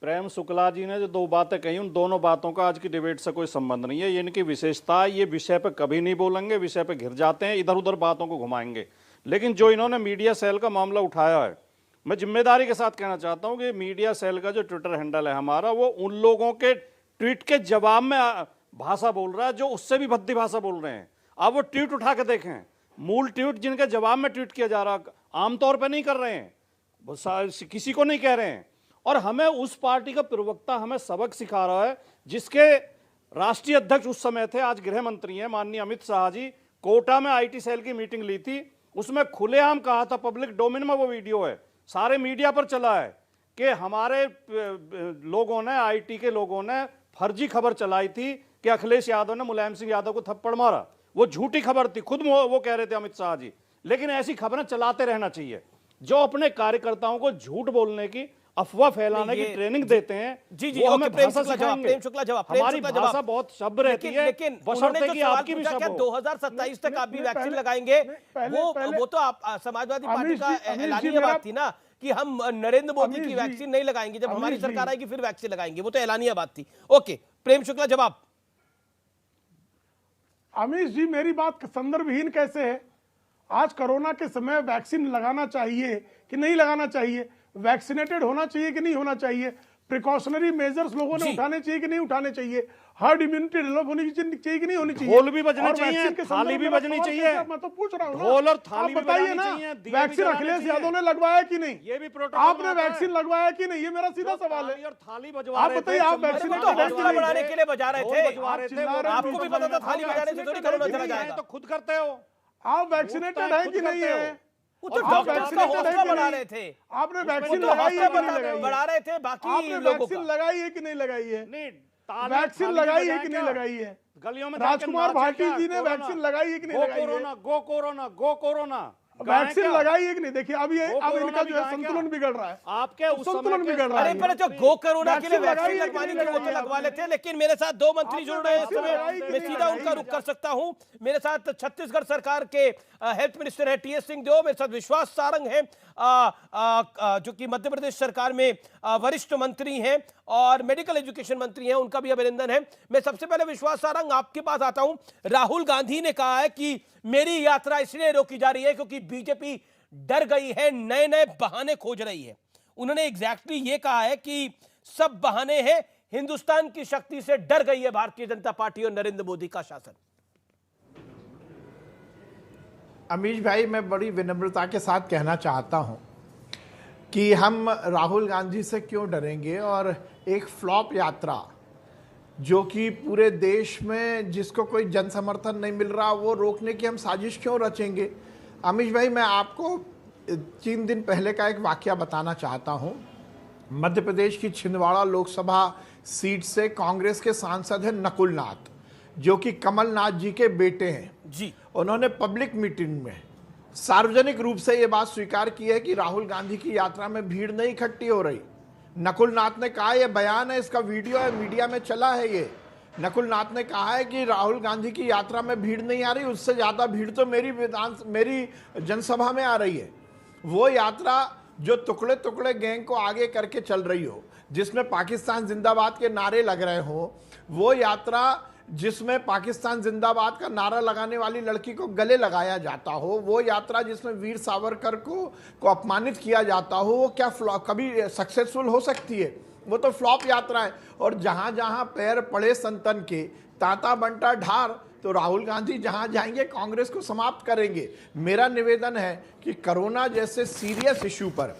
प्रेम शुक्ला जी ने जो दो बातें कही, उन दोनों बातों का आज की डिबेट से कोई संबंध नहीं है। ये इनकी विशेषता, ये विषय पे कभी नहीं बोलेंगे, विषय पे घिर जाते हैं, इधर उधर बातों को घुमाएंगे। लेकिन जो इन्होंने मीडिया सेल का मामला उठाया है, मैं जिम्मेदारी के साथ कहना चाहता हूं कि मीडिया सेल का जो ट्विटर हैंडल है हमारा, वो उन लोगों के ट्वीट के जवाब में भाषा बोल रहा है जो उससे भी भद्दी भाषा बोल रहे हैं। आप वो ट्वीट उठा के देखें, मूल ट्वीट जिनके जवाब में ट्वीट किया जा रहा, आमतौर पर नहीं कर रहे हैं, किसी को नहीं कह रहे हैं। और हमें उस पार्टी का प्रवक्ता हमें सबक सिखा रहा है जिसके राष्ट्रीय अध्यक्ष उस समय थे, आज गृह मंत्री हैं, माननीय अमित शाह जी। कोटा में आईटी सेल की मीटिंग ली थी, उसमें खुलेआम कहा था, पब्लिक डोमेन में वो वीडियो है, सारे मीडिया पर चला है, कि हमारे लोगों ने, आईटी के लोगों ने फर्जी खबर चलाई थी कि अखिलेश यादव ने मुलायम सिंह यादव को थप्पड़ मारा। वो झूठी खबर थी, खुद वो कह रहे थे अमित शाह जी। लेकिन ऐसी खबरें चलाते रहना चाहिए। जो अपने कार्यकर्ताओं को झूठ बोलने की, अफवाह फैलाने की ट्रेनिंग देते हैं, जी जी, वो हमें प्रेम भाषा शुक्ला जवाब। हमारी भाषा बहुत शब्द रहती है, लेकिन बशर्ते कि आपकी भी शब्द हो। 2027 तक आप भी वैक्सीन लगाएंगे, वो तो आप समाजवादी पार्टी का ऐलानिया बात थी ना कि हम नरेंद्र मोदी की वैक्सीन नहीं लगाएंगे, जब हमारी सरकार आएगी फिर वैक्सीन लगाएंगे, वो तो ऐलानिया बात थी। ओके, प्रेम शुक्ला जवाब। अमीश जी, मेरी बात संदर्भहीन कैसे है? आज कोरोना के समय वैक्सीन लगाना चाहिए कि नहीं लगाना चाहिए, वैक्सीनेटेड होना चाहिए कि नहीं होना चाहिए, प्रिकॉशनरी मेजर्स लोगों ने उठाने चाहिए कि नहीं उठाने चाहिए, हर्ड इम्यूनिटी डेवलप होनी चाहिए कि नहीं होनी चाहिए, ढोल भी बजने चाहिए, थाली भी बजनी चाहिए। मैं तो पूछ रहा हूँ, ढोल और थाली भी बताइए ना, वैक्सीन अखिलेश यादव ने लगवाया कि नहीं? ये भी प्रोटोकॉल आपने वैक्सीन लगवाया कि नहीं? ये मेरा सीधा सवाल है। थाली आप बताइए, आप वैक्सीन बनाने के लिए बजा रहे थे, आपको भी पता था थाली बजाने से थोड़ी कोरोना चला जाएगा। तो खुद करते हो। आप वैक्सीनेटेड है कि नहीं है? तो डॉक्टर्स का हौसला बढ़ा रहे थे, आपने वैक्सीन लगाई है कि नहीं लगाई? बढ़ा रहे थे बाकी आपने वैक्सीन लगाई है कि नहीं लगाई है? वैक्सीन लगाई है कि नहीं लगाई है? गलियों में राजकुमार भाटी जी ने वैक्सीन लगाई है कि नहीं लगाई है? गो कोरोना, गो कोरोना, वैक्सीन लगाई है कि नहीं? देखिए अब इनका जो है संतुलन बिगड़ रहा है, आपके संतुलन बिगड़ रहा है। अरे पर जो गो कोरोना के लिए वैक्सीन लगवानी थी वो तो लगवा लेते। लेकिन मेरे साथ दो मंत्री जुड़ रहे हैं इस समय, मैं सीधा उनका रुख कर सकता हूं। मेरे साथ छत्तीसगढ़ सरकार के हेल्थ मिनिस्टर है टीएस सिंहदेव, मेरे साथ विश्वास सारंग है जो कि मध्य प्रदेश सरकार में वरिष्ठ मंत्री हैं और मेडिकल एजुकेशन मंत्री हैं, उनका भी अभिनंदन है। मैं सबसे पहले विश्वास सारंग आपके पास आता हूं। राहुल गांधी ने कहा है कि मेरी यात्रा इसलिए रोकी जा रही है क्योंकि बीजेपी डर गई है, नए नए बहाने खोज रही है। उन्होंने एग्जैक्टली ये कहा है कि सब बहाने हैं, हिंदुस्तान की शक्ति से डर गई है भारतीय जनता पार्टी और नरेंद्र मोदी का शासन। अमीश भाई, मैं बड़ी विनम्रता के साथ कहना चाहता हूं कि हम राहुल गांधी से क्यों डरेंगे, और एक फ्लॉप यात्रा जो कि पूरे देश में जिसको कोई जन समर्थन नहीं मिल रहा, वो रोकने की हम साजिश क्यों रचेंगे। अमीश भाई, मैं आपको 3 दिन पहले का एक वाकया बताना चाहता हूं। मध्य प्रदेश की छिंदवाड़ा लोकसभा सीट से कांग्रेस के सांसद हैं नकुल नाथ, जो कि कमलनाथ जी के बेटे हैं जी। उन्होंने पब्लिक मीटिंग में सार्वजनिक रूप से यह बात स्वीकार की है कि राहुल गांधी की यात्रा में भीड़ नहीं इकट्ठी हो रही। नकुल नाथ ने कहा, यह बयान है, इसका वीडियो है, मीडिया में चला है। ये नकुल नाथ ने कहा है कि राहुल गांधी की यात्रा में भीड़ नहीं आ रही, उससे ज्यादा भीड़ तो मेरी जनसभा में आ रही है। वो यात्रा जो टुकड़े टुकड़े गैंग को आगे करके चल रही हो, जिसमें पाकिस्तान जिंदाबाद के नारे लग रहे हो, वो यात्रा जिसमें पाकिस्तान जिंदाबाद का नारा लगाने वाली लड़की को गले लगाया जाता हो, वो यात्रा जिसमें वीर सावरकर को अपमानित किया जाता हो, वो क्या कभी सक्सेसफुल हो सकती है? वो तो फ्लॉप यात्रा है। और जहां जहां पैर पड़े संतन के, ताता बंटा ढार, तो राहुल गांधी जहां जाएंगे कांग्रेस को समाप्त करेंगे। मेरा निवेदन है कि कोरोना जैसे सीरियस इश्यू पर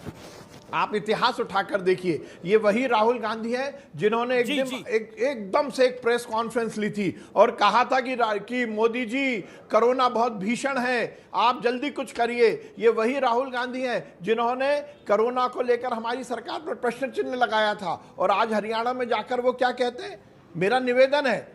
आप इतिहास उठाकर देखिए, ये वही राहुल गांधी है जिन्होंने एकदम से एक प्रेस कॉन्फ्रेंस ली थी और कहा था कि मोदी जी कोरोना बहुत भीषण है, आप जल्दी कुछ करिए। ये वही राहुल गांधी है जिन्होंने कोरोना को लेकर हमारी सरकार पर प्रश्न चिन्ह लगाया था, और आज हरियाणा में जाकर वो क्या कहते हैं। मेरा निवेदन है,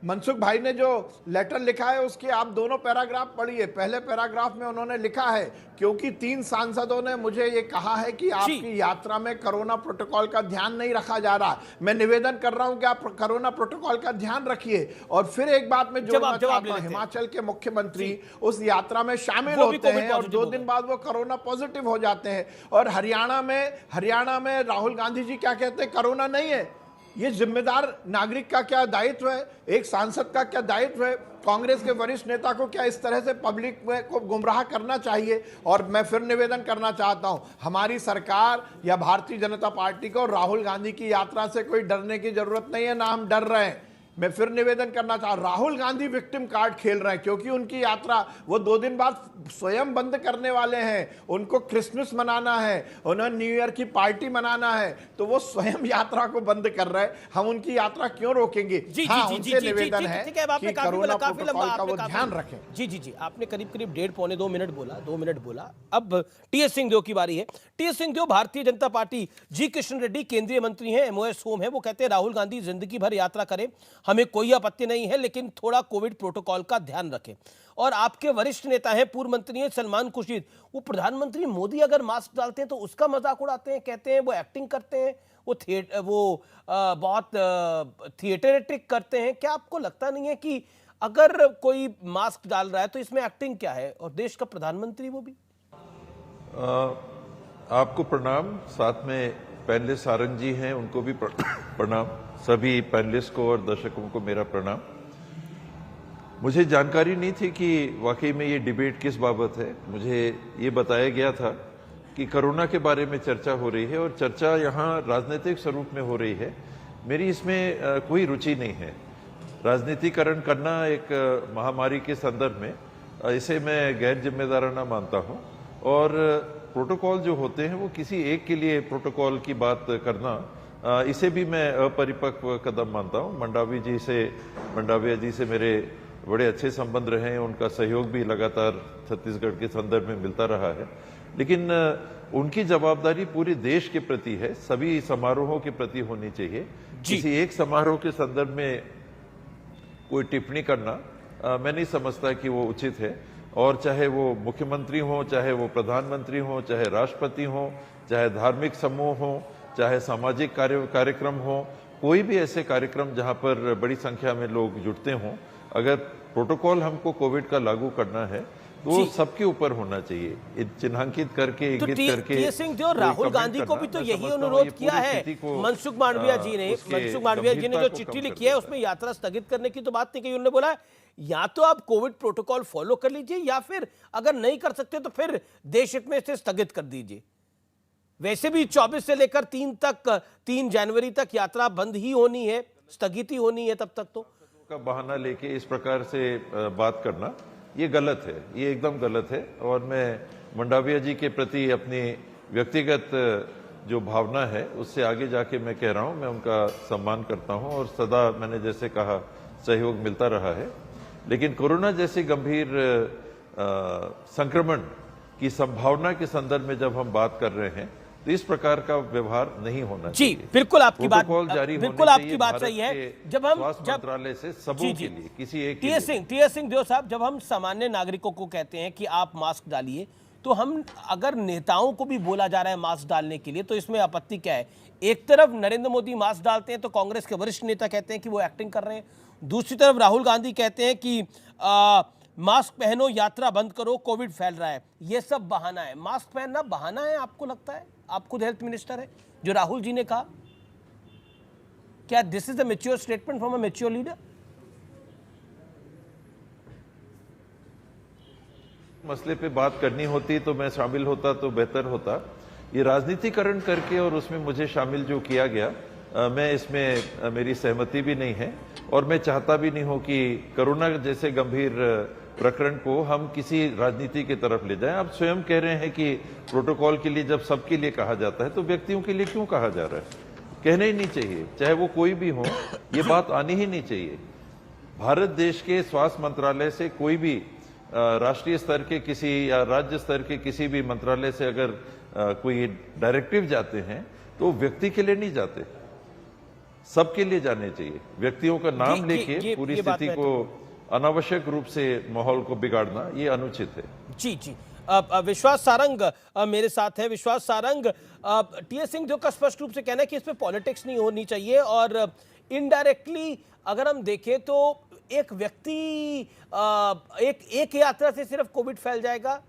मनसुख भाई ने जो लेटर लिखा है उसके आप दोनों पैराग्राफ पढ़िए। पहले पैराग्राफ में उन्होंने लिखा है, क्योंकि 3 सांसदों ने मुझे ये कहा है कि आपकी यात्रा में कोरोना प्रोटोकॉल का ध्यान नहीं रखा जा रहा, मैं निवेदन कर रहा हूं कि आप कोरोना प्रोटोकॉल का ध्यान रखिए। और फिर एक बात में जोड़ना चाहता हूं, हिमाचल के मुख्यमंत्री उस यात्रा में शामिल होते हैं और 2 दिन बाद वो कोरोना पॉजिटिव हो जाते हैं। और हरियाणा में राहुल गांधी जी क्या कहते हैं, कोरोना नहीं है। ये जिम्मेदार नागरिक का क्या दायित्व है, एक सांसद का क्या दायित्व है? कांग्रेस के वरिष्ठ नेता को क्या इस तरह से पब्लिक को गुमराह करना चाहिए? और मैं फिर निवेदन करना चाहता हूं, हमारी सरकार या भारतीय जनता पार्टी को राहुल गांधी की यात्रा से कोई डरने की जरूरत नहीं है, ना हम डर रहे हैं। मैं फिर निवेदन करना चाह, राहुल गांधी विक्टिम कार्ड खेल रहे हैं, क्योंकि उनकी यात्रा वो 2 दिन बाद स्वयं बंद करने वाले हैं। उनको क्रिसमस मनाना है, उन्हें न्यू ईयर की पार्टी मनाना है, तो वो स्वयं यात्रा को बंद कर रहे हैं। हम उनकी यात्रा क्यों रोकेंगे? उनसे निवेदन है कि कोरोना प्रोटोकॉल का वो ध्यान रखें। जी आपने करीब 1.5 पौने 2 मिनट बोला, 2 मिनट बोला। अब टीएस सिंहदेव की बारी है। टीएस सिंहदेव भारतीय जनता पार्टी, जी किशन रेड्डी केंद्रीय मंत्री हैं, एमओएस होम है, वो कहते हैं राहुल गांधी जिंदगी भर यात्रा करें, हमें कोई आपत्ति नहीं है, लेकिन थोड़ा कोविड प्रोटोकॉल का ध्यान रखें। और आपके वरिष्ठ नेता हैं, पूर्व मंत्री हैं सलमान खुर्शीद, वो प्रधानमंत्री मोदी अगर मास्क डालते हैं तो उसका मजाक उड़ाते हैं, कहते हैं वो एक्टिंग करते हैं, वो बहुत थिएटरिटिक करते हैं। क्या आपको लगता नहीं है कि अगर कोई मास्क डाल रहा है तो इसमें एक्टिंग क्या है? और देश का प्रधानमंत्री वो भी। आपको प्रणाम, साथ में पैनलिस्ट सारंग जी हैं, उनको भी प्रणाम, सभी पैनलिस्ट को और दर्शकों को मेरा प्रणाम। मुझे जानकारी नहीं थी कि वाकई में ये डिबेट किस बाबत है। मुझे ये बताया गया था कि कोरोना के बारे में चर्चा हो रही है और चर्चा यहाँ राजनीतिक स्वरूप में हो रही है। मेरी इसमें कोई रुचि नहीं है। राजनीतिकरण करना एक महामारी के संदर्भ में, इसे मैं गैर जिम्मेदाराना मानता हूँ। और प्रोटोकॉल जो होते हैं वो किसी एक के लिए प्रोटोकॉल की बात करना, इसे भी मैं अपरिपक्व कदम मानता हूँ। मंडाविया जी से मेरे बड़े अच्छे संबंध रहे हैं, उनका सहयोग भी लगातार छत्तीसगढ़ के संदर्भ में मिलता रहा है, लेकिन उनकी जवाबदारी पूरे देश के प्रति है, सभी समारोहों के प्रति होनी चाहिए। किसी एक समारोह के संदर्भ में कोई टिप्पणी करना मैं नहीं समझता कि वो उचित है। और चाहे वो मुख्यमंत्री हो, चाहे वो प्रधानमंत्री हो, चाहे राष्ट्रपति हो, चाहे धार्मिक समूह हो, चाहे सामाजिक कार्यक्रम हो, कोई भी ऐसे कार्यक्रम जहां पर बड़ी संख्या में लोग जुटते हों, अगर प्रोटोकॉल हमको कोविड का लागू करना है तो वो सबके ऊपर होना चाहिए, चिन्हांकित करके, इंगित करके। टीएस सिंहदेव, राहुल गांधी को भी तो यही अनुरोध किया है मनसुख मांडविया जी ने। मनसुख मांडविया जी ने जो चिट्ठी लिखी है उसमें यात्रा स्थगित करने की तो बात नहीं कही। उन्होंने बोला या तो आप कोविड प्रोटोकॉल फॉलो कर लीजिए, या फिर अगर नहीं कर सकते तो फिर देश हित में इसे स्थगित कर दीजिए। वैसे भी 24 से लेकर 3 जनवरी तक यात्रा बंद ही होनी है, स्थगित ही होनी है तब तक। तो का बहाना लेके इस प्रकार से बात करना ये गलत है, ये एकदम गलत है। और मैं मंडाविया जी के प्रति अपनी व्यक्तिगत जो भावना है उससे आगे जाके मैं कह रहा हूं, मैं उनका सम्मान करता हूं और सदा मैंने जैसे कहा सहयोग मिलता रहा है। लेकिन कोरोना जैसे गंभीर संक्रमण की संभावना के संदर्भ में जब हम बात कर रहे हैं तो इस प्रकार का व्यवहार नहीं होना चाहिए। जी बिल्कुल आपकी बात, बिल्कुल आपकी बात सही है। जब हम मंत्रालय से सबों के लिए, किसी एक टीएस सिंहदेव साहब, जब हम सामान्य नागरिकों को कहते हैं कि आप मास्क डालिए, तो हम अगर नेताओं को भी बोला जा रहा है मास्क डालने के लिए, तो इसमें आपत्ति क्या है? एक तरफ नरेंद्र मोदी मास्क डालते हैं तो कांग्रेस के वरिष्ठ नेता कहते हैं कि वो एक्टिंग कर रहे हैं, दूसरी तरफ राहुल गांधी कहते हैं कि मास्क पहनो, यात्रा बंद करो, कोविड फैल रहा है। ये सब बहाना है। मास्क पहनना बहाना है आपको लगता है? आप खुद हेल्थ मिनिस्टर है, जो राहुल जी ने कहा, क्या this is a mature statement from a mature leader? मसले पे बात करनी होती तो मैं शामिल होता तो बेहतर होता। ये राजनीतिकरण करके और उसमें मुझे शामिल जो किया गया, मैं इसमें मेरी सहमति भी नहीं है और मैं चाहता भी नहीं हूं कि कोरोना जैसे गंभीर प्रकरण को हम किसी राजनीति की तरफ ले जाएं। आप स्वयं कह रहे हैं कि प्रोटोकॉल के लिए जब सबके लिए कहा जाता है तो व्यक्तियों के लिए क्यों कहा जा रहा है? कहना ही नहीं चाहिए, चाहे वो कोई भी हो, ये बात आनी ही नहीं चाहिए। भारत देश के स्वास्थ्य मंत्रालय से कोई भी राष्ट्रीय स्तर के किसी या राज्य स्तर के किसी भी मंत्रालय से अगर कोई डायरेक्टिव जाते हैं तो व्यक्ति के लिए नहीं जाते, सबके लिए जाने चाहिए। व्यक्तियों का नाम लेके पूरी स्थिति को अनावश्यक रूप से माहौल को बिगाड़ना ये अनुचित है। जी जी। विश्वास सारंग मेरे साथ है। विश्वास सारंग, टीएस सिंह का स्पष्ट रूप से कहना है कि इसमें पॉलिटिक्स नहीं होनी चाहिए और इनडायरेक्टली अगर हम देखें तो एक व्यक्ति एक यात्रा से सिर्फ कोविड फैल जाएगा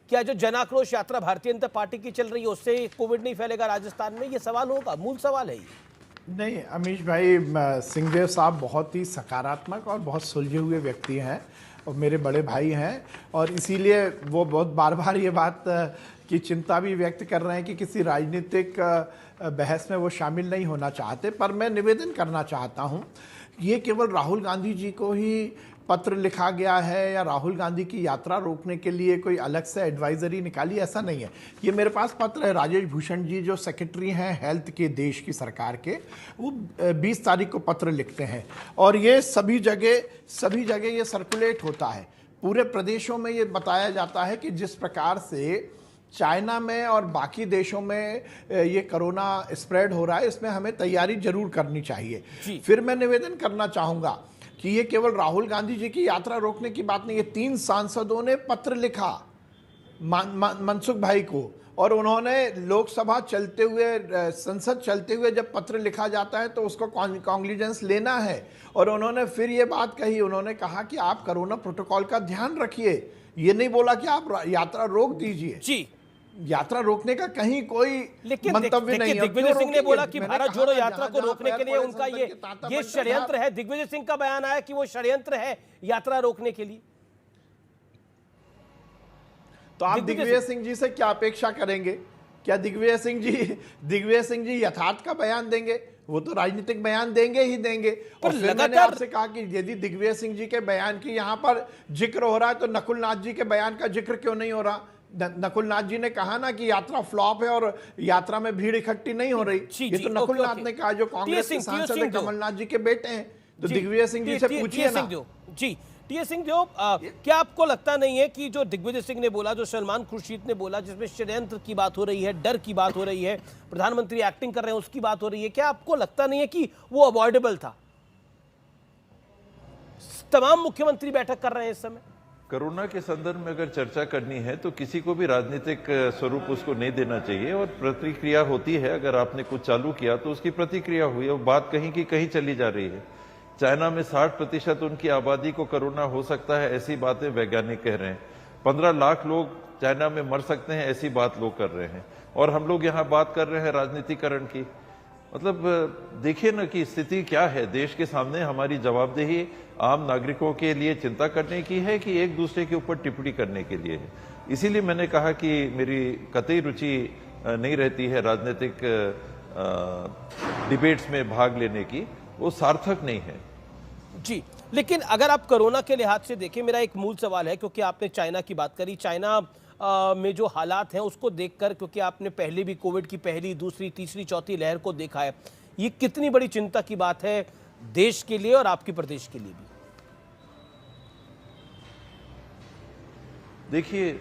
क्या? जो जन आक्रोश यात्रा भारतीय जनता पार्टी की चल रही है उससे कोविड नहीं फैलेगा राजस्थान में? ये सवाल होगा, मूल सवाल है ये। नहीं अमीश भाई, सिंहदेव साहब बहुत ही सकारात्मक और बहुत सुलझे हुए व्यक्ति हैं और मेरे बड़े भाई हैं और इसीलिए वो बहुत बार बार ये बात की चिंता भी व्यक्त कर रहे हैं कि किसी राजनीतिक बहस में वो शामिल नहीं होना चाहते। पर मैं निवेदन करना चाहता हूँ, ये केवल राहुल गांधी जी को ही पत्र लिखा गया है या राहुल गांधी की यात्रा रोकने के लिए कोई अलग से एडवाइजरी निकाली, ऐसा नहीं है। ये मेरे पास पत्र है, राजेश भूषण जी जो सेक्रेटरी हैं हेल्थ के देश की सरकार के, वो 20 तारीख को पत्र लिखते हैं और ये सभी जगह ये सर्कुलेट होता है। पूरे प्रदेशों में ये बताया जाता है कि जिस प्रकार से चाइना में और बाकी देशों में ये कोरोना स्प्रेड हो रहा है, इसमें हमें तैयारी जरूर करनी चाहिए। फिर मैं निवेदन करना चाहूँगा कि ये केवल राहुल गांधी जी की यात्रा रोकने की बात नहीं है। 3 सांसदों ने पत्र लिखा मनसुख भाई को और उन्होंने लोकसभा चलते हुए, संसद चलते हुए जब पत्र लिखा जाता है तो उसको कॉन्ग्लिजेंस लेना है और उन्होंने फिर ये बात कही, उन्होंने कहा कि आप कोरोना प्रोटोकॉल का ध्यान रखिए। ये नहीं बोला कि आप यात्रा रोक दीजिए। जी, यात्रा रोकने का कहीं कोई मंतव्य नहीं है। दिग्विजय सिंह ने बोला कि भारत जोड़ो यात्रा को रोकने के लिए उनका ये षड्यंत्र है। दिग्विजय सिंह का बयान आया कि वो षड्यंत्र है यात्रा रोकने के लिए। तो आप दिग्विजय सिंह जी से क्या अपेक्षा करेंगे? क्या दिग्विजय सिंह जी यथार्थ का बयान देंगे? वो तो राजनीतिक बयान देंगे ही देंगे। और फिर मैंने आपसे कहा कि यदि दिग्विजय सिंह जी के बयान की यहाँ पर जिक्र हो रहा है तो नकुल नाथ जी के बयान का जिक्र क्यों नहीं हो रहा? नकुल नाथ जी ने कहा ना कि यात्रा फ्लॉप है और यात्रा में भीड़ इकट्ठी नहीं हो रही। ये तो नकुल नाथ ने कहा जो कांग्रेस के सांसद है, कमलनाथ जी के बेटे हैं। तो दिग्विजय सिंह जी से पूछिए ना। जी, टीएस सिंह क्या आपको लगता नहीं है कि जो दिग्विजय सिंह ने बोला, जो सलमान खुर्शीद ने बोला, जिसमें षड्यंत्र की बात हो रही है, डर की बात हो रही है, प्रधानमंत्री एक्टिंग कर रहे हैं उसकी बात हो रही है, क्या आपको लगता नहीं है कि वो अवॉइडेबल था? तमाम मुख्यमंत्री बैठक कर रहे हैं इस समय। कोरोना के संदर्भ में अगर चर्चा करनी है तो किसी को भी राजनीतिक स्वरूप उसको नहीं देना चाहिए और प्रतिक्रिया होती है। अगर आपने कुछ चालू किया तो उसकी प्रतिक्रिया हुई और बात कहीं की कहीं चली जा रही है। चाइना में 60% उनकी आबादी को कोरोना हो सकता है, ऐसी बातें वैज्ञानिक कह रहे हैं। 15 लाख लोग चाइना में मर सकते हैं, ऐसी बात लोग कर रहे हैं और हम लोग यहाँ बात कर रहे हैं राजनीतिकरण की। मतलब देखिए ना कि स्थिति क्या है देश के सामने। हमारी जवाबदेही आम नागरिकों के लिए चिंता करने की है कि एक दूसरे के ऊपर टिप्पणी करने के लिए है। इसीलिए मैंने कहा कि मेरी कतई रुचि नहीं रहती है राजनीतिक डिबेट्स में भाग लेने की, वो सार्थक नहीं है। जी, लेकिन अगर आप कोरोना के लिहाज से देखें, मेरा एक मूल सवाल है, क्योंकि आपने चाइना की बात करी, चाइना में जो हालात हैं उसको देखकर, क्योंकि आपने पहले भी कोविड की पहली, दूसरी, तीसरी, चौथी लहर को देखा है, ये कितनी बड़ी चिंता की बात है देश के लिए और आपके प्रदेश के लिए भी? देखिए,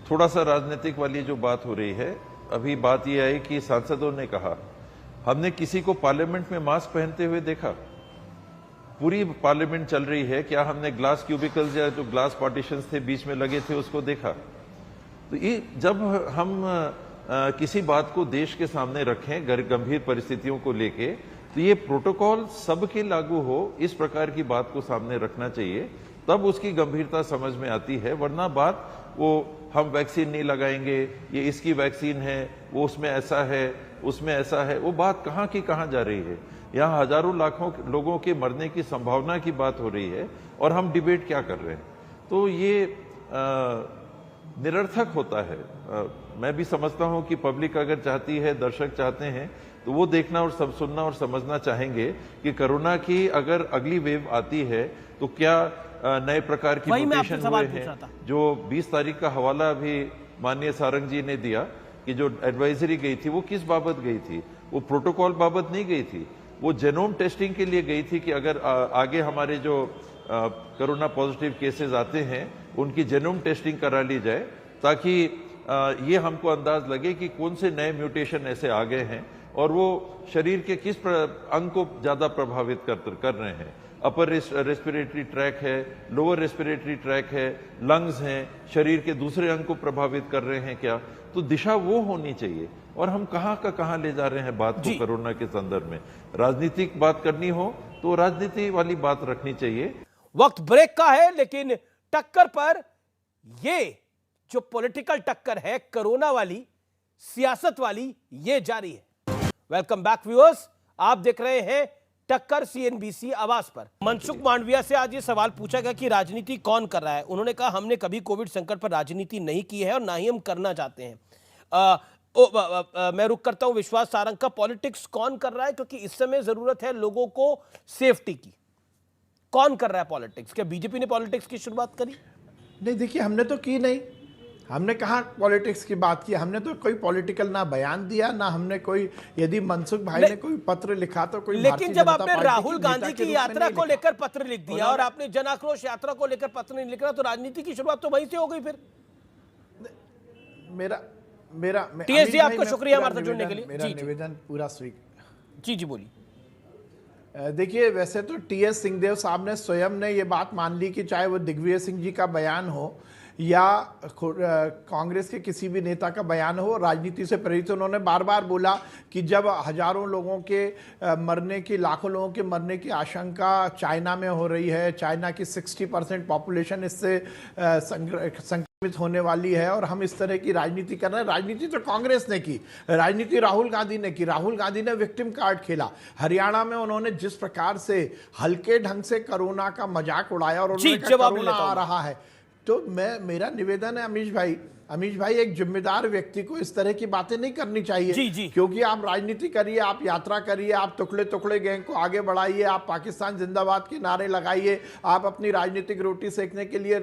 थोड़ा सा राजनीतिक वाली जो बात हो रही है, अभी बात यह आई कि सांसदों ने कहा हमने किसी को पार्लियामेंट में मास्क पहनते हुए देखा? पूरी पार्लियामेंट चल रही है, क्या हमने ग्लास क्यूबिकल्स या जो ग्लास पार्टीशंस थे बीच में लगे थे उसको देखा? तो ये जब हम किसी बात को देश के सामने रखें गंभीर परिस्थितियों को लेके, तो ये प्रोटोकॉल सबके लागू हो, इस प्रकार की बात को सामने रखना चाहिए, तब उसकी गंभीरता समझ में आती है। वरना बात वो हम वैक्सीन नहीं लगाएंगे, ये इसकी वैक्सीन है, वो उसमें ऐसा है, उसमें ऐसा है, वो बात कहाँ की कहाँ जा रही है। यहाँ हजारों लाखों लोगों के मरने की संभावना की बात हो रही है और हम डिबेट क्या कर रहे हैं। तो ये निरर्थक होता है। मैं भी समझता हूं कि पब्लिक अगर चाहती है, दर्शक चाहते हैं, तो वो देखना और सब सुनना और समझना चाहेंगे कि कोरोना की अगर अगली वेव आती है तो क्या नए प्रकार की म्यूटेशन हुए हैं। जो 20 तारीख का हवाला अभी माननीय सारंग जी ने दिया कि जो एडवाइजरी गई थी वो किस बाबत गई थी, वो प्रोटोकॉल बाबत नहीं गई थी, वो जेनोम टेस्टिंग के लिए गई थी कि अगर आगे हमारे जो कोरोना पॉजिटिव केसेस आते हैं उनकी जेनोम टेस्टिंग करा ली जाए, ताकि ये हमको अंदाज लगे कि कौन से नए म्यूटेशन ऐसे आ गए हैं और वो शरीर के किस अंग को ज्यादा प्रभावित कर रहे हैं। अपर रेस्पिरेटरी ट्रैक है, लोअर रेस्पिरेटरी ट्रैक है, लंग्स हैं, शरीर के दूसरे अंग को प्रभावित कर रहे हैं क्या, तो दिशा वो होनी चाहिए। और हम कहाँ का कहाँ ले जा रहे हैं बात को कोरोना के संदर्भ में। राजनीतिक बात करनी हो तो राजनीति वाली बात रखनी चाहिए। वक्त ब्रेक का है, लेकिन टक्कर पर ये जो पॉलिटिकल टक्कर है कोरोना वाली, सियासत वाली, ये जारी है। वेलकम बैक व्यूअर्स, आप देख रहे हैं टक्कर सीएनबीसी आवाज पर। मनसुख मांडविया से आज ये सवाल पूछा गया कि राजनीति कौन कर रहा है। उन्होंने कहा हमने कभी कोविड संकट पर राजनीति नहीं की है और ना ही हम करना चाहते हैं। मैं रुक करता हूं विश्वास सारंग का। पॉलिटिक्स कौन कर रहा है, क्योंकि इस समय जरूरत है लोगों को सेफ्टी की। कौन कर रहा है पॉलिटिक्स? क्या बीजेपी ने पॉलिटिक्स की शुरुआत करी? नहीं, देखिए हमने तो की नहीं। हमने कहाँ पॉलिटिक्स की बात की? हमने तो कोई पॉलिटिकल ना बयान दिया, ना हमने कोई, यदि मनसुख भाई ने कोई पत्र लिखा तो कोई, लेकिन जब आपने राहुल गांधी की यात्रा को लेकर पत्र लिख दिया और आपने जन आक्रोश यात्रा को लेकर पत्र नहीं लिख रहा, तो राजनीति की शुरुआत तो वहीं से हो गई। फिर मेरा टीएसजी आपका शुक्रिया हमारे साथ जुड़ने के लिए। मेरा निवेदन पूरा जी बोलिए। देखिए, वैसे तो टीएस सिंहदेव साहब ने स्वयं ने ये बात मान ली कि चाहे वो दिग्विजय सिंह जी का बयान हो या कांग्रेस के किसी भी नेता का बयान हो, राजनीति से प्रेरित। उन्होंने बार बार बोला कि जब हजारों लोगों के मरने की, लाखों लोगों के मरने की आशंका चाइना में हो रही है, चाइना की 60% पॉपुलेशन इससे संक्रमित होने वाली है और हम इस तरह की राजनीति कर रहे हैं। राजनीति तो कांग्रेस ने की, राजनीति राहुल गांधी ने की। राहुल गांधी ने विक्टिम कार्ड खेला। हरियाणा में उन्होंने जिस प्रकार से हल्के ढंग से कोरोना का मजाक उड़ाया और उन्होंने कहा कोरोना आ रहा है, तो मेरा निवेदन है अमीश भाई एक जिम्मेदार व्यक्ति को इस तरह की बातें नहीं करनी चाहिए। क्योंकि आप राजनीति करिए, आप यात्रा करिए, आप टुकड़े गैंग को आगे बढ़ाइए, आप पाकिस्तान जिंदाबाद के नारे लगाइए, आप अपनी राजनीतिक रोटी सेकने के लिए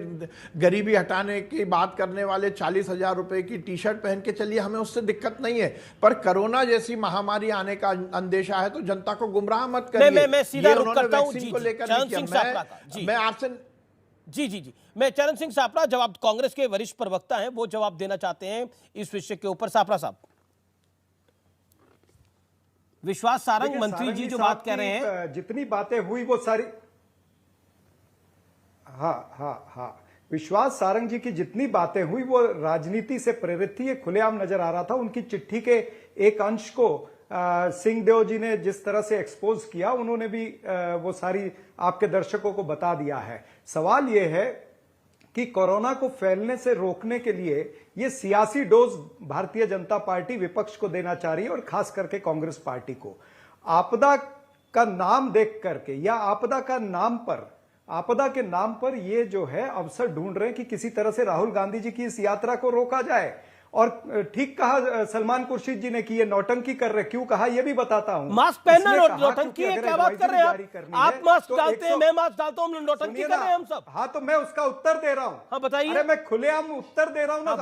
गरीबी हटाने की बात करने वाले 40,000 रुपए की टी शर्ट पहन के चलिए, हमें उससे दिक्कत नहीं है। पर कोरोना जैसी महामारी आने का अंदेशा है तो जनता को गुमराह मत करिए। मैं सीधा रुख करता हूं। मैं आपसे जी मैं चरण सिंह सापरा, जवाब कांग्रेस के वरिष्ठ प्रवक्ता हैं, वो जवाब देना चाहते हैं इस विषय के ऊपर। सापरा साहब, विश्वास सारंग मंत्री जी जो बात कह रहे हैं, जितनी बातें हुई वो सारी, हाँ, विश्वास सारंग जी की जितनी बातें हुई वो राजनीति से प्रेरित थी, ये खुलेआम नजर आ रहा था। उनकी चिट्ठी के एक अंश को सिंहदेव जी ने जिस तरह से एक्सपोज किया, उन्होंने भी वो सारी आपके दर्शकों को बता दिया है। सवाल ये है कि कोरोना को फैलने से रोकने के लिए ये सियासी डोज भारतीय जनता पार्टी विपक्ष को देना चाह रही है और खास करके कांग्रेस पार्टी को। आपदा का नाम देख करके या आपदा के नाम पर ये जो है अवसर ढूंढ रहे हैं कि किसी तरह से राहुल गांधी जी की इस यात्रा को रोका जाए। और ठीक कहा सलमान खुर्शीद जी ने कि ये नौटंकी कर रहे। क्यों कहा ये भी बताता हूं। मास्क पहनना नौटंकी है, क्या बात कर रहे हैं आप? मास्क डालते हैं, मैं मास्क डालता हूं, नौटंकी कर रहे हैं हम सब। हाँ, तो मैं उसका उत्तर दे रहा हूं। हाँ बताइए। अरे मैं खुलेआम उत्तर दे रहा हूं ना।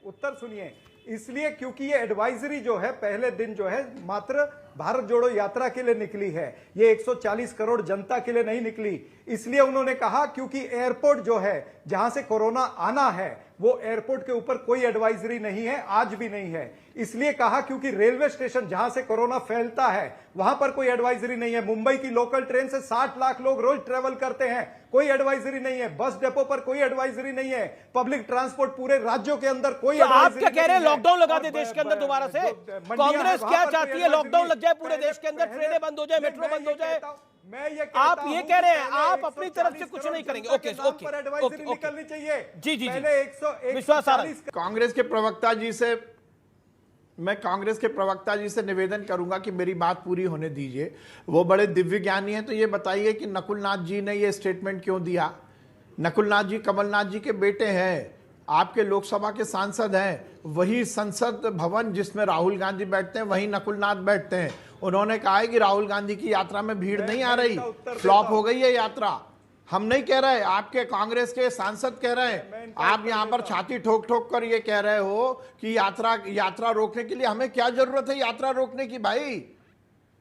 उत्तर सुनिए। इसलिए क्योंकि ये एडवाइजरी जो है पहले दिन जो है मात्र भारत जोड़ो यात्रा के लिए निकली है, ये 140 करोड़ जनता के लिए नहीं निकली। इसलिए उन्होंने कहा क्योंकि एयरपोर्ट जो है जहां से कोरोना आना है वो एयरपोर्ट के ऊपर कोई एडवाइजरी नहीं है, आज भी नहीं है। इसलिए कहा क्योंकि रेलवे स्टेशन जहां से कोरोना फैलता है वहां पर कोई एडवाइजरी नहीं है। मुंबई की लोकल ट्रेन से 60 लाख लोग रोज ट्रेवल करते हैं, कोई एडवाइजरी नहीं है। बस डिपो पर कोई एडवाइजरी नहीं है। पब्लिक ट्रांसपोर्ट पूरे राज्यों के अंदर कोई एडवाइजरी। आप क्या कह रहे हैं, लॉकडाउन लगा दे देश के अंदर दोबारा से? कांग्रेस क्या चाहती है? लॉकडाउन लग जाए पूरे देश के अंदर, ट्रेनें बंद हो जाए, मेट्रो बंद हो जाए। आप ये कह रहे हैं आप अपनी तरफ से कुछ नहीं करेंगे? ओके निकलनी चाहिए। जी विश्वास कांग्रेस के प्रवक्ता जी से मैं कांग्रेस के प्रवक्ता जी से निवेदन करूंगा कि मेरी बात पूरी होने दीजिए। वो बड़े दिव्य ज्ञानी हैं, तो ये बताइए कि नकुल नाथ जी ने ये स्टेटमेंट क्यों दिया नकुलनाथ जी कमलनाथ जी के बेटे हैं, आपके लोकसभा के सांसद हैं, वही संसद भवन जिसमें राहुल गांधी बैठते हैं वही नकुलनाथ बैठते हैं। उन्होंने कहा है कि राहुल गांधी की यात्रा में भीड़ नहीं आ रही, फ्लॉप हो गई है यात्रा। हम नहीं कह रहे, आपके कांग्रेस के सांसद कह रहे हैं। आप यहां पर छाती ठोक ठोक कर ये कह रहे हो कि यात्रा रोकने के लिए हमें क्या जरूरत है यात्रा रोकने की भाई?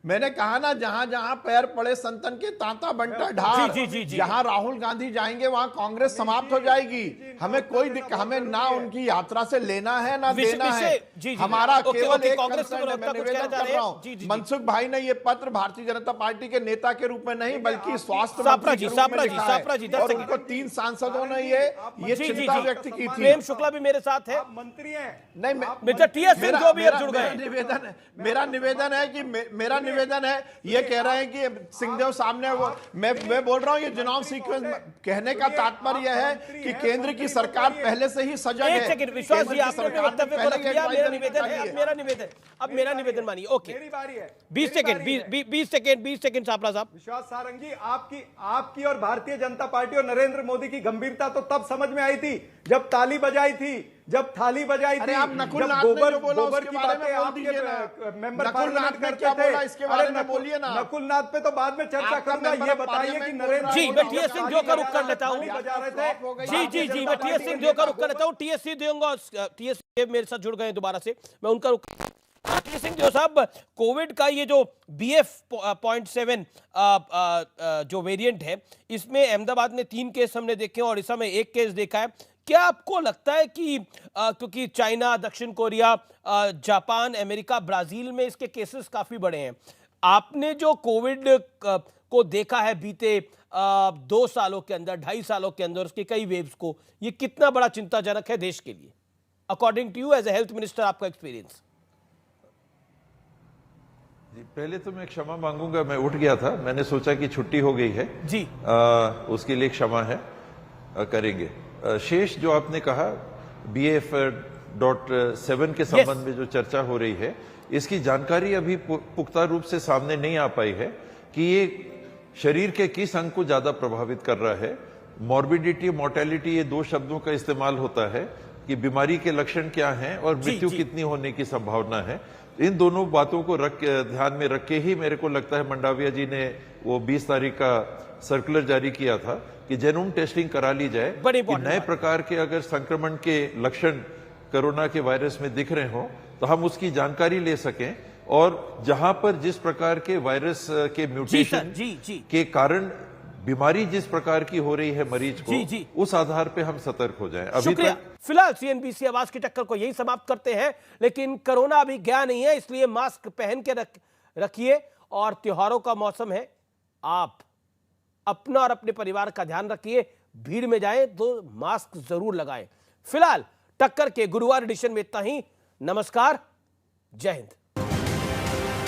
मैंने कहा ना, जहां जहां पैर पड़े संतन के तांता बंटा ढाल, जहां राहुल गांधी जाएंगे वहां कांग्रेस समाप्त हो जाएगी। हमें कोई दिक्कत, हमें ना उनकी यात्रा से लेना है ना देना है। हमारा केवल एक कंसर्न है, मैं निवेदन कर रहा हूं, मनसुख भाई ने ये पत्र भारतीय जनता पार्टी के नेता के रूप में नहीं बल्कि स्वास्थ्य मंत्री के रूप में लिखा है और उनको 3 सांसदों ने ये चिंता व्यक्त की थी। प्रेम शुक्ला भी मेरे साथ है, मंत्री हैं। नहीं, मिस्टर टीएस सिंह जो भी अब जुड़ गए। मेरा निवेदन है कि मेरा निवेदन है, ये कह रहे हैं कि सिंहदेव सामने वो मैं बोल रहा हूं, ये चुनाव सीक्वेंस कहने का तात्पर्य है कि केंद्र की सरकार पहले से ही सजग है। एक सेकंड विश्वास जी, आपने अपने वक्तव्य को रख लिया। मेरा निवेदन है, अब मेरा निवेदन मानिए। ओके, मेरी बारी है। 20 सेकंड छापरा साहब। विश्वास सारंग जी, आपकी और भारतीय जनता पार्टी और नरेंद्र मोदी की गंभीरता तो तब समझ में आई थी जब ताली बजाई थी, जब थाली बजाई थी, आप नकुलनाथ ने जो बोला गोबर उसके की बारे में बातें बोल दीजिए ना। आपके मेंबर नकुलनाथ पार्लियामेंट ने करते क्या थे। बोला इसके बारे में बोलिए ना। नकुलनाथ पे तो बाद में चर्चा आपका करूंगा। मेंबर ये बताइए कि नरेंद्र जी, मैं टीएस सिंह जो का रुख कर लेता हूं। जी, मैं टीएस सिंह जो का रुख कर लेता हूं। टीएस सिंह दूंगा, टीएस मेरे साथ जुड़ गए दोबारा से, मैं उनका रुख। टीएस सिंह जो साहब, कोविड का ये जो BF.7 जो वेरिएंट है, इसमें अहमदाबाद में 3 केस हमने देखे और इस समय 1 केस देखा है। क्या आपको लगता है कि क्योंकि चाइना, दक्षिण कोरिया, जापान, अमेरिका, ब्राजील में इसके केसेस काफी बड़े हैं, आपने जो कोविड को देखा है बीते 2 सालों के अंदर, 2.5 सालों के अंदर, उसके कई वेव्स को, ये कितना बड़ा चिंताजनक है देश के लिए, according to you as a health minister, आपका एक्सपीरियंस? पहले तो मैं क्षमा मांगूंगा, मैं उठ गया था, मैंने सोचा कि छुट्टी हो गई है जी, उसके लिए क्षमा है, करेंगे। शेष जो आपने कहा BF.7 के संबंध में जो चर्चा हो रही है, इसकी जानकारी अभी पुख्ता रूप से सामने नहीं आ पाई है कि ये शरीर के किस अंग को ज्यादा प्रभावित कर रहा है। मॉर्बिडिटी, मोर्टेलिटी, ये 2 शब्दों का इस्तेमाल होता है कि बीमारी के लक्षण क्या हैं और मृत्यु कितनी होने की संभावना है। इन दोनों बातों को ध्यान में रख के ही मेरे को लगता है मंडाविया जी ने वो 20 तारीख का सर्कुलर जारी किया था कि जेनोम टेस्टिंग करा ली जाए कि नए प्रकार के अगर संक्रमण के लक्षण कोरोना के वायरस में दिख रहे हो तो हम उसकी जानकारी ले सकें और जहां पर जिस प्रकार के वायरस के म्यूटेशन के कारण बीमारी जिस प्रकार की हो रही है मरीज को, उस आधार पे हम सतर्क हो जाएं। अभी शुक्रिया। फिलहाल CNBC आवाज की टक्कर को यही समाप्त करते हैं, लेकिन कोरोना अभी गया नहीं है, इसलिए मास्क पहन के रखिए और त्योहारों का मौसम है, आप अपना और अपने परिवार का ध्यान रखिए, भीड़ में जाएं तो मास्क जरूर लगाएं। फिलहाल टक्कर के गुरुवार एडिशन में इतना ही। नमस्कार, जय हिंद।